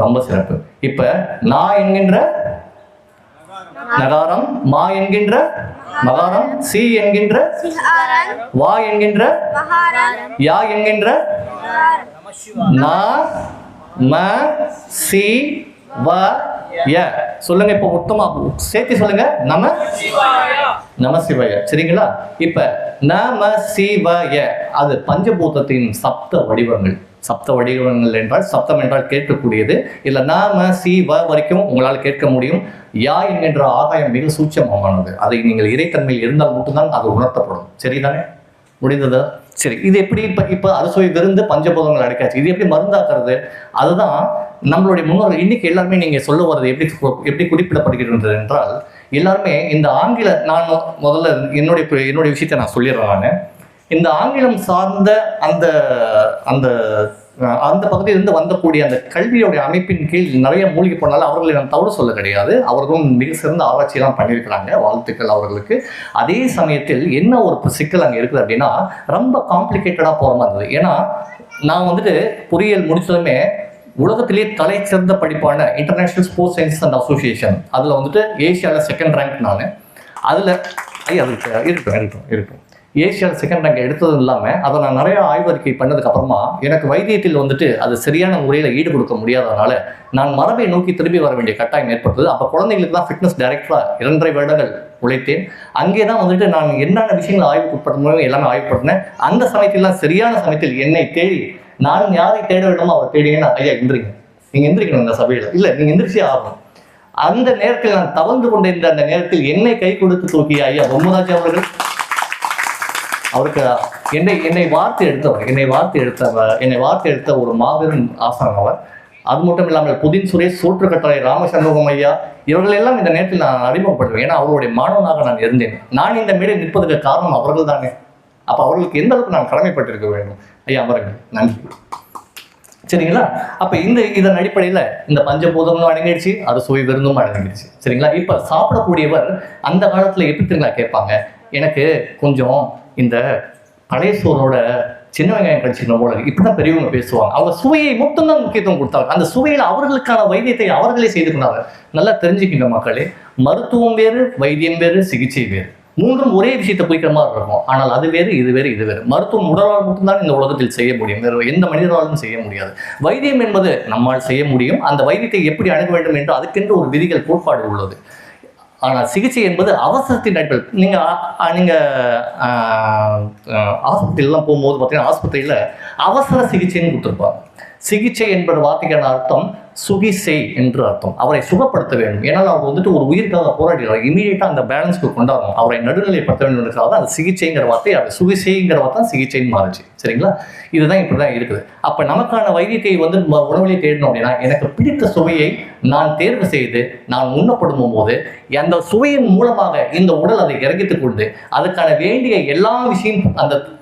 ரொம்ப சிறப்பு. இப்ப நான் என்கின்ற நகாரம் மா என்கின்ற மகாரம், சி என்கின்ற வா என்கின்ற யா என்கின்ற நா ம சி வ ய. சொல்லுங்க இப்ப மொத்தமா சேர்த்து சொல்லுங்க. நம சிவாய. சரிங்களா? இப்ப நம சிவாய அது பஞ்சபூதத்தின் சப்த வடிவங்கள். சப்த வடிவங்கள் என்றால் சப்தம் என்றால் கேட்கக்கூடியது. இல்ல நாம சி வ வரைக்கும் உங்களால் கேட்க முடியும். யா என்கின்ற ஆகாயம் மிக சூட்சமானது. அதை நீங்கள் இறைத்தன்மையில் இருந்தால் மட்டும்தான் அது உணர்த்தப்படும். சரிதானே? முடிந்ததா? சரி, இது எப்படி இப்ப அரசுவை விருந்து பஞ்சபூதங்கள் அடைக்காச்சு, இது எப்படி மருந்தாக்குறது? அதுதான் நம்மளுடைய முன்னோர்கள் இன்னைக்கு எல்லாருமே நீங்க சொல்ல வர்றது எப்படி குறிப்பிடப்படுகிறது என்றால், எல்லாருமே இந்த ஆங்கில, நான் முதல்ல என்னுடைய விஷயத்தை நான் சொல்லிடுறேன். நான் இந்த ஆங்கிலம் சார்ந்த அந்த அந்த அந்த பகுதியிலிருந்து வந்தக்கூடிய அந்த கல்வியோடைய அமைப்பின் கீழ் நிறைய மூழ்கி போனாலும் அவர்களை நான் தவறு சொல்ல கிடையாது. அவர்களும் மிக சிறந்த ஆராய்ச்சியெல்லாம் பண்ணியிருக்கிறாங்க. வாழ்த்துக்கள் அவர்களுக்கு. அதே சமயத்தில் என்ன ஒரு சிக்கல் அங்கே இருக்குது அப்படின்னா, ரொம்ப காம்ப்ளிகேட்டடாக போகிற மாதிரி இருந்தது. ஏன்னா நான் வந்துட்டு பொறியியல் முடிச்சதுமே உலகத்திலேயே தலை சிறந்த படிப்பான international sports science and association, அதில் வந்துட்டு ஏஷியாவில் 2nd ரேங்க். நான் அதில் இருக்கட்டும் ஏஷியாவில் 2nd ரேங்க் எடுத்தது இல்லாமல் அதை நான் நிறைய ஆய்வறிக்கை பண்ணதுக்கப்புறமா எனக்கு வைத்தியத்தில் வந்துட்டு அது சரியான முறையில் ஈடு கொடுக்க முடியாததுனால நான் மரபை நோக்கி திரும்பி வர வேண்டிய கட்டாயம் ஏற்பட்டது. அப்போ குழந்தைங்களுக்கு தான் ஃபிட்னஸ் டைரக்டராக 2.5 வருடங்கள் உழைத்தேன். அங்கே தான் வந்துட்டு நான் என்னென்ன விஷயங்கள் ஆய்வுக்கு உட்படுத்தணும் எல்லாமே ஆய்வு பண்ணேன். அந்த சமயத்திலாம் சரியான சமயத்தில் என்னை தேடி, நான் யாரை தேட விடமோ அவர் தேடிங்கன்னா, ஐயா எந்திரிங்க, நீங்கள் எந்திரிக்கணும் இந்த சபையில், இல்லை நீங்கள் எந்திரிச்சே ஆகணும். அந்த நேரத்தில் நான் தவழ்ந்து கொண்டிருந்த அந்த நேரத்தில் என்னை கை கொடுத்து தூக்கிய ஐயா பொம்மராஜ் அவர்கள், அவருக்கு என்னை வார்த்தை எடுத்த ஒரு மாபெரும் ஆசான் அவர். அது மட்டும் இல்லாமல் புதின் சுரேஷ், சூற்றுக்கட்டளை ராமசண்முகம் ஐயா, இவர்கள் எல்லாம் இந்த நேரத்தில் நான் அறிமுகப்படுவேன். ஏன்னா அவருடைய மாணவனாக நான் இருந்தேன். நான் இந்த மேடை நிற்பதற்கு காரணம் அவர்கள் தானே. அப்போ அவர்களுக்கு எந்த அளவுக்கு நான் கடமைப்பட்டிருக்க வேண்டும். ஐயா அமருங்கள். நன்றி. சரிங்களா? அப்போ இதன் அடிப்படையில் இந்த பஞ்சபூதமும் அடங்கிடுச்சு, அது சுவை விருந்தும் அடங்கிடுச்சு. சரிங்களா? இப்போ சாப்பிடக்கூடியவர் அந்த காலத்தில் எப்படி தெரியுங்களா கேட்பாங்க, எனக்கு கொஞ்சம் இந்த பழைய சோறோட சின்ன வெங்காயம் கடிச்சிக்கணும் போல, இப்படிதான் பெரியவங்க பேசுவாங்க. அவங்க சுவையை மட்டும்தான் முக்கியத்துவம் கொடுத்தாங்க. அந்த சுவையில் அவர்களுக்கான வைத்தியத்தை அவர்களே செய்து கொண்டாங்க. நல்லா தெரிஞ்சுக்கிங்க மக்களே, மருத்துவம் வேறு, வைத்தியம் வேறு, சிகிச்சை வேறு. மூன்றும் ஒரே விஷயத்தை குறிக்கிற மாதிரி இருக்கும். ஆனால் அது வேறு, இது வேறு, இது வேறு. மருத்துவம் உடலால் மட்டும்தான் இந்த உலகத்தில் செய்ய முடியும், வேறு எந்த மனிதனாலும் செய்ய முடியாது. வைத்தியம் என்பது நம்மால் செய்ய முடியும். அந்த வைத்தியத்தை எப்படி அணுக வேண்டும் என்று அதுக்கென்று ஒரு விதிகள், கோட்பாடு உள்ளது. ஆனால் சிகிச்சை என்பது அவசரத்தின் அடிப்படையில். நீங்கள் ஹாஸ்பிட்டல்லாம் போகும்போது பார்த்தீங்கன்னா, ஆஸ்பத்திரியில் அவசர சிகிச்சைன்னு கொடுத்துருப்பாங்க. சிகிச்சை என்பது வார்த்தைக்கான அர்த்தம் சுகிசை என்று அர்த்தம். அவரை சுகப்படுத்த வேண்டும். ஏன்னால் அவர் வந்துட்டு ஒரு உயிருக்காக போராடுகிறார். இமீடியட்டாக அந்த பேலன்ஸ்க்கு கொண்டாடணும், அவரை நடுநிலைப்படுத்த வேண்டும். அந்த சிகிச்சைங்கிற வார்த்தை, அது சுகிசைங்கிற வார்த்தை சிகிச்சைன்னு மாறுச்சு. சரிங்களா? இதுதான் இப்படி தான் இருக்குது. அப்போ நமக்கான வைத்தியத்தை உணவிலே தேடணும் அப்படின்னா, எனக்கு பிடித்த சுவையை நான் தேர்வு செய்து நான் உண்ணப்படும் போது அந்த சுவையின் மூலமாக இந்த உடல் அதை இறங்கித்துக் கொண்டு அதுக்கான வேண்டிய எல்லா விஷயம்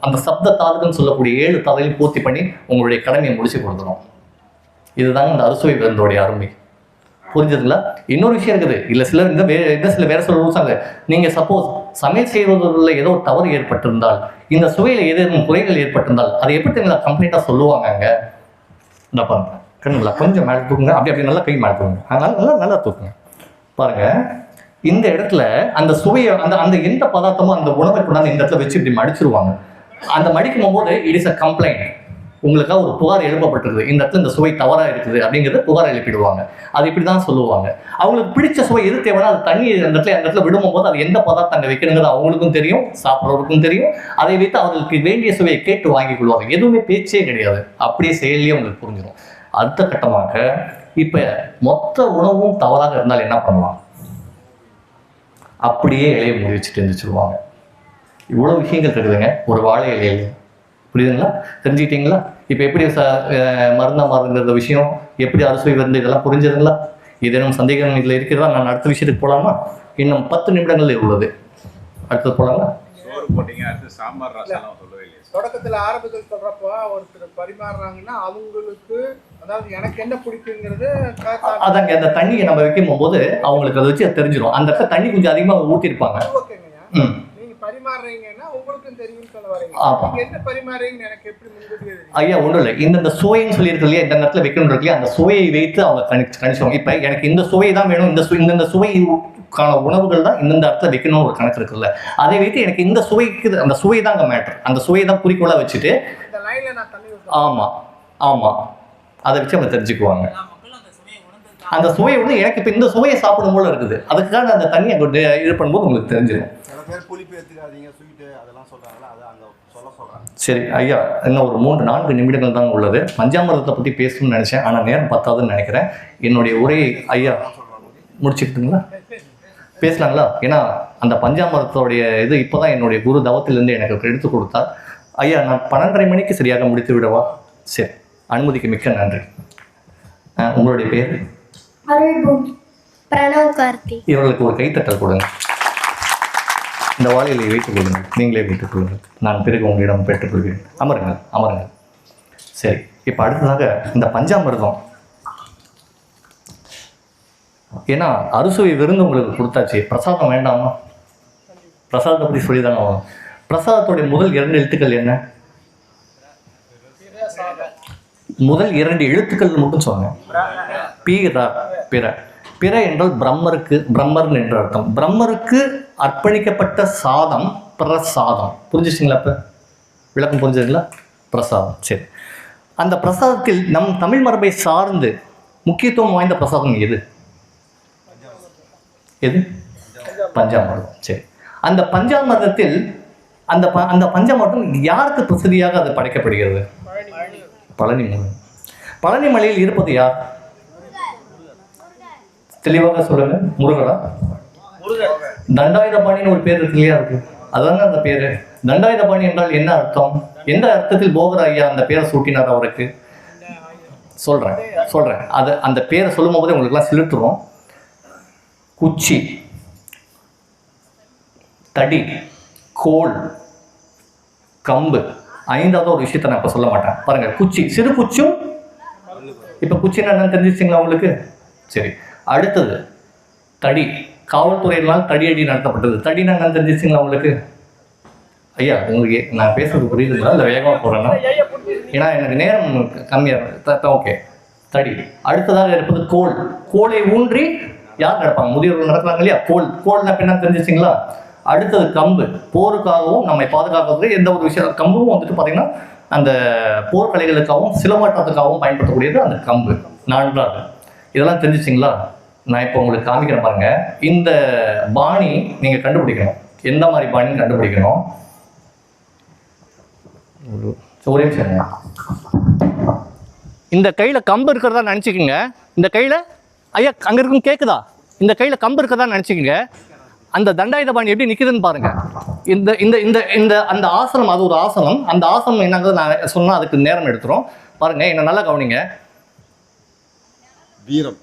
அந்த சப்த தாதுன்னு சொல்லக்கூடிய 7 தாதையும் பூர்த்தி பண்ணி உங்களுடைய கடமையை முடிச்சு கொடுக்கணும். இதுதாங்க இந்த அறுசுவை விருந்தோடைய அருமை. புரிஞ்சதுங்களா? இன்னொரு விஷயம் இருக்குது. இல்லை சில வேற சில ரூல்ஸ் ஆகுது. நீங்கள் சப்போஸ் சமையல் செய்வதில் ஏதோ தவறு ஏற்பட்டிருந்தால், இந்த சுவையில் ஏதேனும் குறைகள் ஏற்பட்டிருந்தால், அதை எப்படி கம்ப்ளீட்டாக சொல்லுவாங்க. அங்கே இந்த பாருங்க, கண்ணுங்களா கொஞ்சம் மேலே தூக்குங்க, அப்படி நல்லா கை மேலே தூக்குங்க, அதனால நல்லா தூக்குங்க. பாருங்க, இந்த இடத்துல அந்த சுவையை அந்த எந்த பதார்த்தமோ அந்த உணவை கொண்டாந்து இந்த இடத்துல வச்சு இப்படி மடிச்சிருவாங்க. அந்த மடிக்கும் போது இட் இஸ் அ கம்ப்ளைண்ட். உங்களுக்காக ஒரு புகார் எழுப்பப்பட்டிருக்குது, இந்த இடத்துல இந்த சுவை தவறாக இருக்குது அப்படிங்கிறத புகார் எழுப்பிடுவாங்க. அது இப்படி தான் சொல்லுவாங்க. அவங்களுக்கு பிடிச்ச சுவை எது தேவைன்னா அது தண்ணி அந்த இடத்துல விடும்போது அது எந்த பதார்த்தம் அங்கே வைக்கணுங்கிறது அவங்களுக்கும் தெரியும், சாப்பிட்றவருக்கும் தெரியும். அதை வைத்து அவர்களுக்கு வேண்டிய சுவையை கேட்டு வாங்கிக் கொள்வாங்க. எதுவுமே பேச்சே கிடையாது, அப்படியே செயலியே உங்களுக்கு புரிஞ்சிடும். அடுத்த கட்டமாக இப்போ மொத்த உணவும் தவறாக இருந்தால் என்ன பண்ணலாம்? அப்படியே இலையை மூடி வச்சுட்டு எழுந்திரிச்சிருவாங்க. இவ்வளோ விஷயங்கள் இருக்குதுங்க ஒரு வாழை இலையில. புரியுதுங்களா? தெரிஞ்சுக்கிட்டீங்களா? இப்போ எப்படி மருந்தா மாறுங்கிற விஷயம், எப்படி அறுசுவை விருந்து, இதெல்லாம் புரிஞ்சதுங்களா? ஏதேனும் சந்தேகம் இதில் இருக்கிறதா? நான் அடுத்த விஷயத்துக்கு போகலாமா? இன்னும் 10 நிமிடங்கள் உள்ளது. அடுத்தது போகலாங்களா? தொடக்கத்தில் ஆரம்பத்தில் சொல்றப்போ ஒருத்தர் பரிமாறுறாங்கன்னா அவங்களுக்கு, அதாவது எனக்கு என்ன பிடிக்குங்கிறது அதாங்க, அந்த தண்ணியை நம்ம வைக்கும் போது அவங்களுக்கு அதை வச்சு தெரிஞ்சிடும். அந்த இடத்துல தண்ணி கொஞ்சம் அதிகமாக ஊற்றிருப்பாங்க. நீங்க பரிமாறுறீங்கன்னா உங்களுக்கும் தெரியும் சொல்ல வரீங்க. என்ன பரிமாறுறீங்கன்னு எனக்கு எப்படி முன்கூட்டியே தெரியும்? ஐயா ஒன்றும் இல்லை, இந்த சுவைன்னு சொல்லியிருக்கு இல்லையா, இந்த இடத்துல வைக்கணும் இல்லையா, அந்த சுவையை வைத்து அவங்க கணிச்சுவாங்க. இப்போ எனக்கு இந்த சுவை தான் வேணும், இந்த சுவை சுவைக்கான உணவுகள் தான் இந்த இடத்துல வைக்கணும்னு ஒரு கணக்கு இருக்குல்ல. அதை வைத்து எனக்கு இந்த சுவைக்கு அந்த சுவை தான் அங்கே மேட்டர், அந்த சுவை தான் குறிக்கோளாக வச்சுட்டு இந்த லைன்ல நான் தண்ணி ஊத்துறேன். ஆமாம் ஆமாம் அதை வச்சு அவங்க தெரிஞ்சுக்குவாங்க. அந்த சுவை வந்து எனக்கு இப்போ இந்த சுவையை சாப்பிடும் போல இருக்குது, அதுக்காக அந்த தண்ணி அங்கே இது பண்ணும்போது உங்களுக்கு தெரிஞ்சிடும். சில பேர் புளிப்பு ஏற்றுக்காதீங்க, ஸ்வீட்டு அதெல்லாம் சொல்கிறாங்களா, அதை அங்கே சொல்கிறாங்க. சரி ஐயா, இன்னும் ஒரு 3-4 நிமிடங்கள் தான் உள்ளது. பஞ்சாமிரதத்தை பற்றி பேசணும்னு நினச்சேன், ஆனால் நேரம் பத்தாதுன்னு நினைக்கிறேன். என்னுடைய உரையை ஐயா முடிச்சுக்கிட்டுங்களா, பேசலாங்களா? ஏன்னா அந்த பஞ்சாமிரதத்தோடைய இது இப்போ தான் என்னுடைய குரு தவத்திலேருந்து எனக்கு எடுத்து கொடுத்தார். ஐயா, நான் 12:30 மணிக்கு சரியாக முடித்து விடவா? சரி, அனுமதிக்கு மிக்க நன்றி. உங்களுடைய பேர்? அருள்பூமி. பிரணவ் கார்த்தி. இவர்களுக்கு ஒரு கைத்தட்டல் கொடுங்க. இந்த வாளிலை வைத்துக் கொள்ளுங்கள், நீங்களே வைத்துக் கொள்ளுங்கள். நான் பிறகு உங்களிடம் பெற்றுக்கொள்கிறேன். அமருங்கள் அமருங்கள். சரி, இப்போ அடுத்ததாக இந்த பஞ்சாமிர்தம், ஏன்னா அறுசுவை விருந்து உங்களுக்கு கொடுத்தாச்சு, பிரசாதம் வேண்டாமா? பிரசாதத்தை பற்றி சொல்லி தானே ஆகணும். பிரசாதத்துடைய முதல் 2 எழுத்துக்கள் என்ன? முதல் 2 எழுத்துக்கள் மட்டும் சொன்னேன். பீரா, பிற. பிற என்றால் பிரம்மருக்கு, பிரம்மர்னு என்ற அர்த்தம். பிரம்மருக்கு அர்ப்பணிக்கப்பட்ட சாதம் பிரசாதம். புரிஞ்சிச்சிங்களா? இப்போ விளக்கம் புரிஞ்சுதுங்களா? பிரசாதம். சரி, அந்த பிரசாதத்தில் நம் தமிழ் மரபை சார்ந்து முக்கியத்துவம் வாய்ந்த பிரசாதம் எது? எது? பஞ்சாமிர்தம். சரி, அந்த பஞ்சாமிர்தத்தில் அந்த பஞ்சாமிர்தம் யாருக்கு பிரசித்தியாக அது படைக்கப்படுகிறது? பழனி மலை. பழனி மலையில் இருப்பது யார்? தெளிவாக சொல்லுங்க. முருகரா? தண்டாயுதபாணின்னு ஒரு பேர் இருக்கு இல்லையா? இருக்கு, அதுதானே அந்த பேரு. தண்டாயுதபாணி என்றால் என்ன அர்த்தம்? எந்த அர்த்தத்தில் போகர் ஐயா அந்த பேரை சூட்டினார் அவருக்கு? சொல்றேன். அது அந்த பேரை சொல்லும் போதே உங்களுக்குலாம் சிலிர்த்துரும். குச்சி, தடி, கோல், கம்பு. 5வது ஒரு விஷயத்த நான் இப்போ சொல்ல மாட்டேன். பாருங்க, குச்சி, சிறு குச்சும். இப்போ குச்சின்னா என்னன்னு தெரிஞ்சிச்சிங்களா உங்களுக்கு? சரி, அடுத்தது தடி. காவல்துறையினால் தடியடி நடத்தப்பட்டது. தடினா என்னன்னு தெரிஞ்சிச்சிங்களா உங்களுக்கு? ஐயா, உங்களுக்கு நான் பேசுறது புரியுதுங்களா? இல்லை வேகமாக போகிறேன்னா? ஏன்னா எனக்கு நேரம் கம்மியாக. ஓகே, தடி. அடுத்ததாக இருப்பது கோல். கோலை ஊன்றி யார் நடப்பாங்க? முதியோர்கள் நடக்கிறாங்க இல்லையா? கோல்னா என்னன்னு தெரிஞ்சிச்சிங்களா? அடுத்தது கம்பு. போருக்காகவும் நம்மை பாதுகாக்கிறதுக்கு எந்த ஒரு விஷயம். கம்பும் வந்துட்டு பார்த்தீங்கன்னா அந்த போர்க்கலைகளுக்காகவும் சிலம்பாட்டத்துக்காகவும் பயன்படுத்தக்கூடியது அந்த கம்பு. 4வது இதெல்லாம் தெரிஞ்சிச்சிங்களா? நான் இப்போ உங்களுக்கு காமிக்கிறேன் பாருங்க. இந்த பாணி நீங்கள் கண்டுபிடிக்கணும். எந்த மாதிரி பாணின்னு கண்டுபிடிக்கணும். ஒரே நிமிஷம். இந்த கையில் கம்பு இருக்கிறதா நினச்சிக்கோங்க. இந்த கையில் ஐயா அங்கே இருக்கும் கேட்குதா? இந்த கையில் கம்பு இருக்கிறதா நினச்சிக்கோங்க. அந்த தண்டாயுதபாணி எப்படி நிற்குதுன்னு பாருங்க. இந்த இந்த இந்த இந்த அந்த ஆசனம், அது ஒரு ஆசனம். அந்த ஆசனம் என்னங்கிறது நான் சொன்னால் அதுக்கு நேரம் எடுத்துரும். பாருங்க, என்ன நல்லா கவனிங்க. வீரம்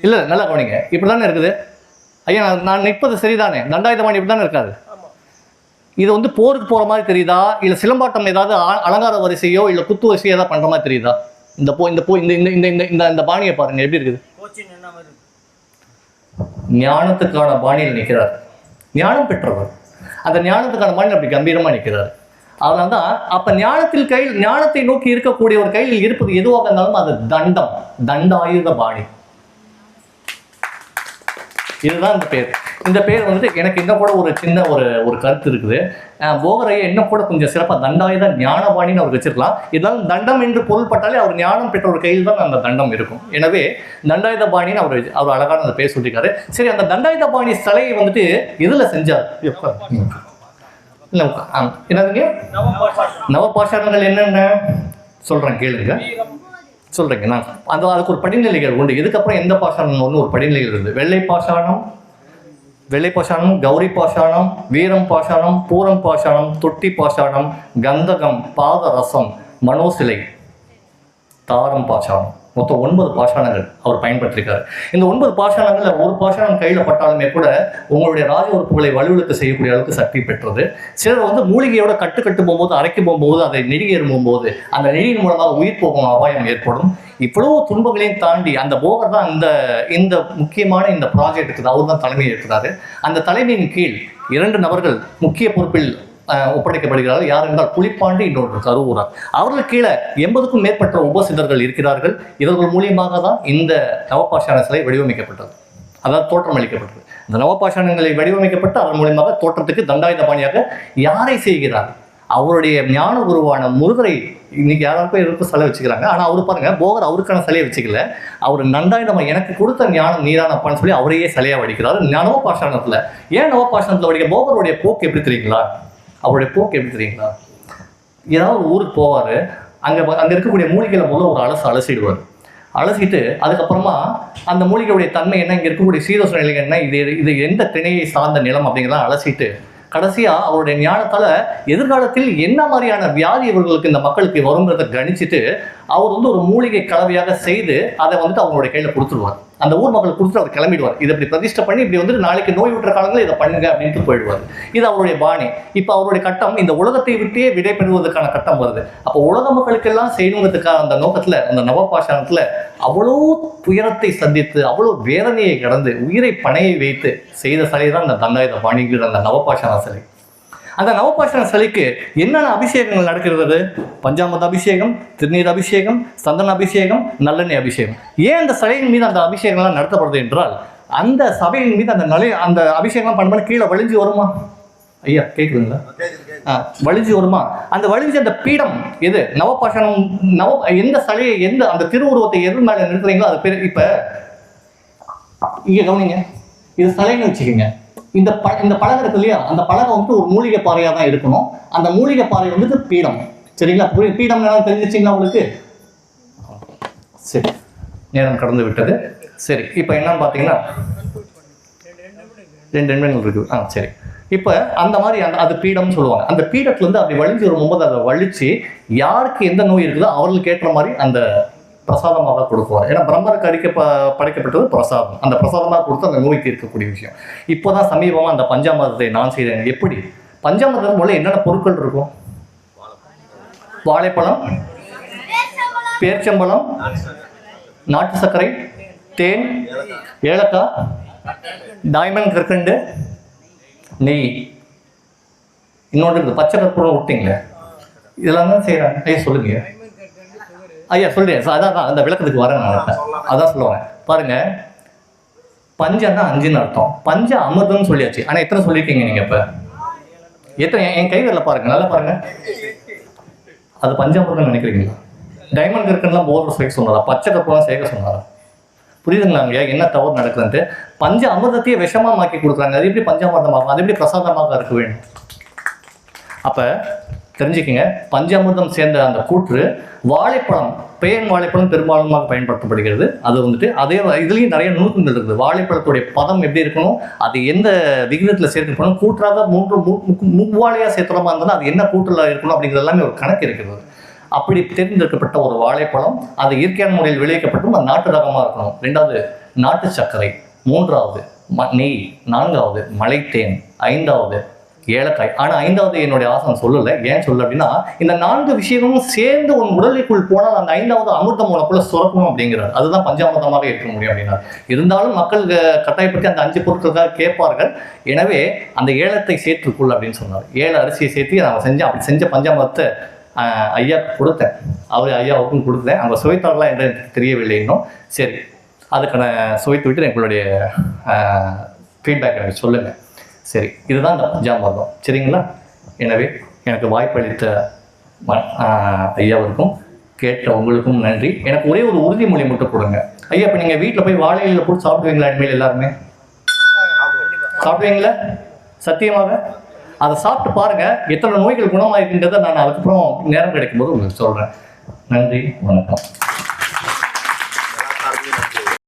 இல்லை, நல்லா கவனிங்க. இப்படி தானே இருக்குது ஐயா. நான் நிற்பது சரிதானே? தண்டாயுதபாணி இப்படி தானே இருக்காது? இது வந்து போருக்கு போகிற மாதிரி தெரியுதா, இல்லை சிலம்பாட்டம் ஏதாவது அலங்கார வரிசையோ இல்லை குத்து வரிசையோ ஏதாவது பண்ணுற மாதிரி தெரியுதா? இந்த பாணியை பாருங்க எப்படி இருக்குது. ஞானத்துக்கான பாணியில் நிற்கிறார். ஞானம் பெற்றவர். அந்த ஞானத்துக்கான பாணியில் அப்படி கம்பீரமாக நிற்கிறார். அதனால தான் அப்போ ஞானத்தை நோக்கி இருக்கக்கூடிய ஒரு கையில் இருப்பது எதுவாக இருந்தாலும் அது தண்டாயுத பாணி. இதுதான் இந்த பேர். இந்த பேர் வந்துட்டு எனக்கு இன்னும் கூட ஒரு சின்ன ஒரு கருத்து இருக்குது. போகரையை இன்னும் கூட கொஞ்சம் சிறப்பாக தண்டாயுத ஞானபாணின்னு அவர் வச்சிருக்கலாம். இருந்தாலும் தண்டம் என்று பொருள்பட்டாலே அவர் ஞானம் பெற்ற ஒரு கையில் தான் அந்த தண்டம் இருக்கும். எனவே தண்டாயுத பாணின்னு அவர் அழகான அந்த பேர் சொல்லியிருக்காரு. சரி, அந்த தண்டாயுத பாணி சிலையை வந்துட்டு எதில் செஞ்சார்? இல்லை என்னதுங்க? நவபாஷாணங்கள் என்னென்ன சொல்கிறேன் கேளுங்க. சொல்கிறேங்க. நான் அதுக்கு ஒரு படிநிலைகள் உண்டு. இதுக்கப்புறம் எந்த பாஷாணம் ஒன்று ஒரு படிநிலைகள் இருக்குது. வெள்ளை பாஷாணம், கௌரி பாஷாணம், வீரம் பாஷாணம், பூரம் பாஷாணம், தொட்டி பாஷாணம், கந்தகம், பாதரசம், மனோசிலை, தாரம் பாஷாணம். மொத்தம் 9 பாஷாணங்கள் அவர் பயன்படுத்தியிருக்காரு. இந்த 9 பாஷாணங்களில் ஒரு பாஷாணம் கையில் பட்டாலுமே கூட உங்களுடைய ராஜ உறுப்புகளை வலுவிழக்க செய்யக்கூடிய அளவுக்கு சக்தி பெற்றது. சிலர் வந்து மூலிகையோட கட்டு போகும்போது, அரைக்கு போகும்போது, அதை நெடிகேறும் போகும்போது அந்த நெடியின் மூலமாக உயிர் போகும் அபாயம் ஏற்படும். இவ்வளவு துன்பங்களையும் தாண்டி அந்த போகர் தான் இந்த முக்கியமான இந்த ப்ராஜெக்டுக்கு அவர் தான் தலைமை ஏற்கிறாரு. அந்த தலைமையின் கீழ் 2 நபர்கள் முக்கிய பொறுப்பில் ஒப்படைக்கப்படுகிறார்கள். யார் என்றால் புலிப்பாண்டி, இன்னொரு கருவூரார். அவர்கள் கீழே 80க்கும் மேற்பட்ட உபசித்தர்கள் இருக்கிறார்கள். இவர்கள் மூலியமாக தான் இந்த நவபாஷாண சிலை வடிவமைக்கப்பட்டது. அதாவது தோற்றம் அளிக்கப்பட்டது. இந்த நவபாஷாணங்களை வடிவமைக்கப்பட்டு அதன் மூலியமாக தோற்றத்துக்கு தண்டாயுதபாணியாக யாரை செய்கிறார்? அவருடைய ஞான குருவான முருகரை. இன்னைக்கு யாராருக்கும் எதிர்ப்பு சிலை வச்சுக்கிறாங்க. ஆனால் அவர் பாருங்க, போகர் அவருக்கான சிலையை வச்சுக்கல. அவர் நண்டாயுதமாக எனக்கு கொடுத்த ஞானம் நீரானப்பான்னு சொல்லி அவரையே சிலையாக வடிக்கிறார் நவபாஷாணத்தில். ஏன் நவபாஷாணத்தில் வடிக்க? போகருடைய போக்கு எப்படி தெரியுங்களா? அவருடைய போக்கு எப்படி தெரியுங்களா? ஏதாவது ஒரு ஊருக்கு போவார், அங்கே இருக்கக்கூடிய மூலிகைகளை முதல்ல ஒரு அலசிடுவார். அலசிட்டு அதுக்கப்புறமா அந்த மூலிகையுடைய தன்மை என்ன, இங்கே இருக்கக்கூடிய சீதோஷ நிலை என்ன, இது எந்த திணையை சார்ந்த நிலம் அப்படிங்கிறத அலசிட்டு கடைசியாக அவருடைய ஞானத்தால் எதிர்காலத்தில் என்ன மாதிரியான வியாதி இவர்களுக்கு இந்த மக்களுக்கு வருங்கிறத கணிச்சிட்டு அவர் ஒரு மூலிகை கலவையாக செய்து அதை அவங்களுடைய கையில் கொடுத்துருவார். அந்த ஊர் மக்களுக்கு கொடுத்துட்டு அவர் கிளம்பிடுவார். இதை இப்படி பிரதிஷ்டை பண்ணி இப்படி நாளைக்கு நோய் விட்டுற காலங்களில் இதை பண்ணுங்க அப்படின்ட்டு போயிடுவார். இது அவருடைய பாணி. இப்போ அவருடைய கட்டம் இந்த உலகத்தை விட்டே விடை பெறுவதற்கான கட்டம் வருது. அப்போ உலக மக்களுக்கெல்லாம் செய்யணுங்கிறதுக்கான அந்த நோக்கத்தில் அந்த நவபாஷாணத்தில் அவ்வளோ துயரத்தை சந்தித்து அவ்வளோ வேதனையை கடந்து உயிரை பணையை வைத்து செய்த சிலை தான் இந்த தண்டாயுத பாணிங்கிற அந்த நவபாஷாண சிலை. அந்த நவபாஷாண சிலைக்கு என்னென்ன அபிஷேகங்கள் நடக்கிறது? பஞ்சாமிர்த அபிஷேகம், திருநீர் அபிஷேகம், சந்தன அபிஷேகம், நல்லெண்ணெய் அபிஷேகம். ஏன் அந்த சிலையின் மீது அந்த அபிஷேகம்லாம் நடத்தப்படுது என்றால், அந்த சபையின் மீது அந்த அபிஷேகம்லாம் பண்ண கீழே வலிஞ்சு வருமா? ஐயா கேட்குதுங்களா? வலிஞ்சு வருமா? அந்த வலிஞ்சு அந்த பீடம் எது? நவபாஷாணம் எந்த சிலையை எந்த அந்த திருவுருவத்தை எது மேலே நிறுத்துறீங்களோ அது பேர். இப்போ இங்கே கவனிங்க, இது சிலைன்னு வச்சுக்கோங்க. இந்த பலகை இருக்கு இல்லையா, அந்த பலகை ஒரு மூலிகை பாறையாக தான் இருக்கணும். அந்த மூலிகை பாறை பீடம். சரிங்களா? பீடம் என்னன்னு தெரிஞ்சிச்சிங்களா உங்களுக்கு? சரி, நேரம் கடந்து விட்டது. சரி, இப்போ என்னன்னு பார்த்தீங்கன்னா 2 நிமிடங்கள் இருக்குது. சரி, இப்போ அந்த மாதிரி அது பீடம்னு சொல்லுவாங்க. அந்த பீடத்துலேருந்து அப்படி வலிஞ்சு வரும்போது அதை வலிச்சு யாருக்கு எந்த நோய் இருக்குதோ அவர்களுக்கு ஏற்ற மாதிரி அந்த பிரசாதமாக கொடுக்குவார். ஏன்னா பிரம்மருக்கு படைக்கப்பட்டது பிரசாதம். அந்த பிரசாதமாக கொடுத்து அந்த நோய் தீர்க்கக்கூடிய விஷயம். இப்போதான் சமீபமாக அந்த பஞ்சாமிர்தத்தை நான் செய்கிறேன். எப்படி பஞ்சாமிர்தம் போல என்னென்ன பொருட்கள் இருக்கும்? வாழைப்பழம், பேர்ச்சம்பழம், நாட்டு சர்க்கரை, தேன், ஏலக்காய், டைமண்ட் கற்கண்டு, நெய், இன்னொன்று இருக்குது பச்சை கற்பூரம் விட்டீங்களே. இதெல்லாம் தான் செய்கிறாங்க. ஐயா சொல்லுங்க. ஐயா சொல்றேன். அதான் அந்த விளக்கத்துக்கு வரேன். நான் அதான் சொல்லுவேன். பாருங்க, பஞ்சன்னா 5ன்னு அர்த்தம். பஞ்ச அமிர்தம்னு சொல்லியாச்சு. ஆனால் எத்தனை சொல்லியிருக்கீங்க நீங்கள்? இப்போ எத்தனை? என் கைகளில் பாருங்க, நல்லா பாருங்க. அது பஞ்சாமிர்தம் நினைக்கிறீங்களா? டைமண்ட் கற்கண்டுலாம் போர் சேர்க்க சொன்னாரா? பச்சை கற்பூரம் சேர்க்க சொன்னாரா? புரியுதுங்களாங்க என்ன தவறு நடக்குதுன்ட்டு? பஞ்ச அமிர்தத்தையே விஷமாக மாக்கி கொடுக்குறாங்க. அது எப்படி பஞ்சாமிர்தமாகும்? அது எப்படி பிரசாதமாக இருக்க வேண்டும்? அப்போ தெரிஞ்சுக்கங்க, பஞ்சாமிர்தம் சேர்ந்த அந்த கூற்று வாழைப்பழம், பேன் வாழைப்பழம் பெரும்பாலுமாக பயன்படுத்தப்படுகிறது. அது அதே இதுலேயும் நிறைய நுணுக்கங்கள் இருக்குது. வாழைப்பழத்துடைய பதம் எப்படி இருக்கணும், அது எந்த விகிதத்தில் சேர்க்கணும், கூற்றாக 3 வாழையாக சேர்த்துறமா இருந்தாலும் அது என்ன கூற்றில் இருக்கணும் அப்படிங்கிறது எல்லாமே ஒரு கணக்கு இருக்கிறது. அப்படி தேர்ந்தெடுக்கப்பட்ட ஒரு வாழைப்பழம் அது இயற்கையான முறையில் விளைவிக்கப்பட்டும் அது நாட்டு ரகமாக இருக்கணும். 2வது நாட்டு சர்க்கரை, 3வது நெய், 4வது மலைத்தேன், 5வது ஏலக்காய். ஆனால் 5வது என்னுடைய ஆசனம் சொல்லலை. ஏன் சொல்ல அப்படின்னா, இந்த 4 விஷயங்களும் சேர்ந்து உன் உடலுக்குள் போனால் அந்த 5வது அமிர்தம் உனக்குள்ள சுரக்கணும் அப்படிங்கிறார். அதுதான் பஞ்சாமிர்தமாக இருக்க முடியும் அப்படின்னார். இருந்தாலும் மக்கள் கட்டாயப்படுத்தி அந்த 5 பொருட்களுக்காக கேட்பார்கள். எனவே அந்த ஏலத்தை சேர்த்துக்குள் அப்படின்னு சொன்னார். 7 அரிசியை சேர்த்து நான் செஞ்சேன். அப்படி செஞ்ச பஞ்சாமிர்தத்தை ஐயாவுக்கு கொடுத்தேன். ஐயாவுக்கும் கொடுத்தேன். அவங்க சுவைத்தார்களா என்று எனக்கு தெரியவில்லை இன்னும். சரி, அதுக்கான சுவைத்து விட்டு எங்களுடைய ஃபீட்பேக் எனக்கு சொல்லுங்கள். சரி, இதுதான் இந்த பஞ்சாமிர்தம். சரிங்களா? எனவே எனக்கு வாய்ப்பளித்த ஐயாவிற்கும் கேட்ட உங்களுக்கும் நன்றி. எனக்கு ஒரே ஒரு உறுதிமொழி மட்டும் கொடுங்க ஐயா. இப்போ நீங்கள் வீட்டில் போய் வாழை இலையில போட்டு சாப்பிடுவீங்களா? இனிமேல் எல்லாருமே சாப்பிடுவீங்களா? சத்தியமாக அதை சாப்பிட்டு பாருங்க, எத்தனை நோய்கள் குணமாயிருக்கின்றதை நான் அதுக்கப்புறம் நேரம் கிடைக்கும் போது உங்களுக்கு சொல்கிறேன். நன்றி, வணக்கம்.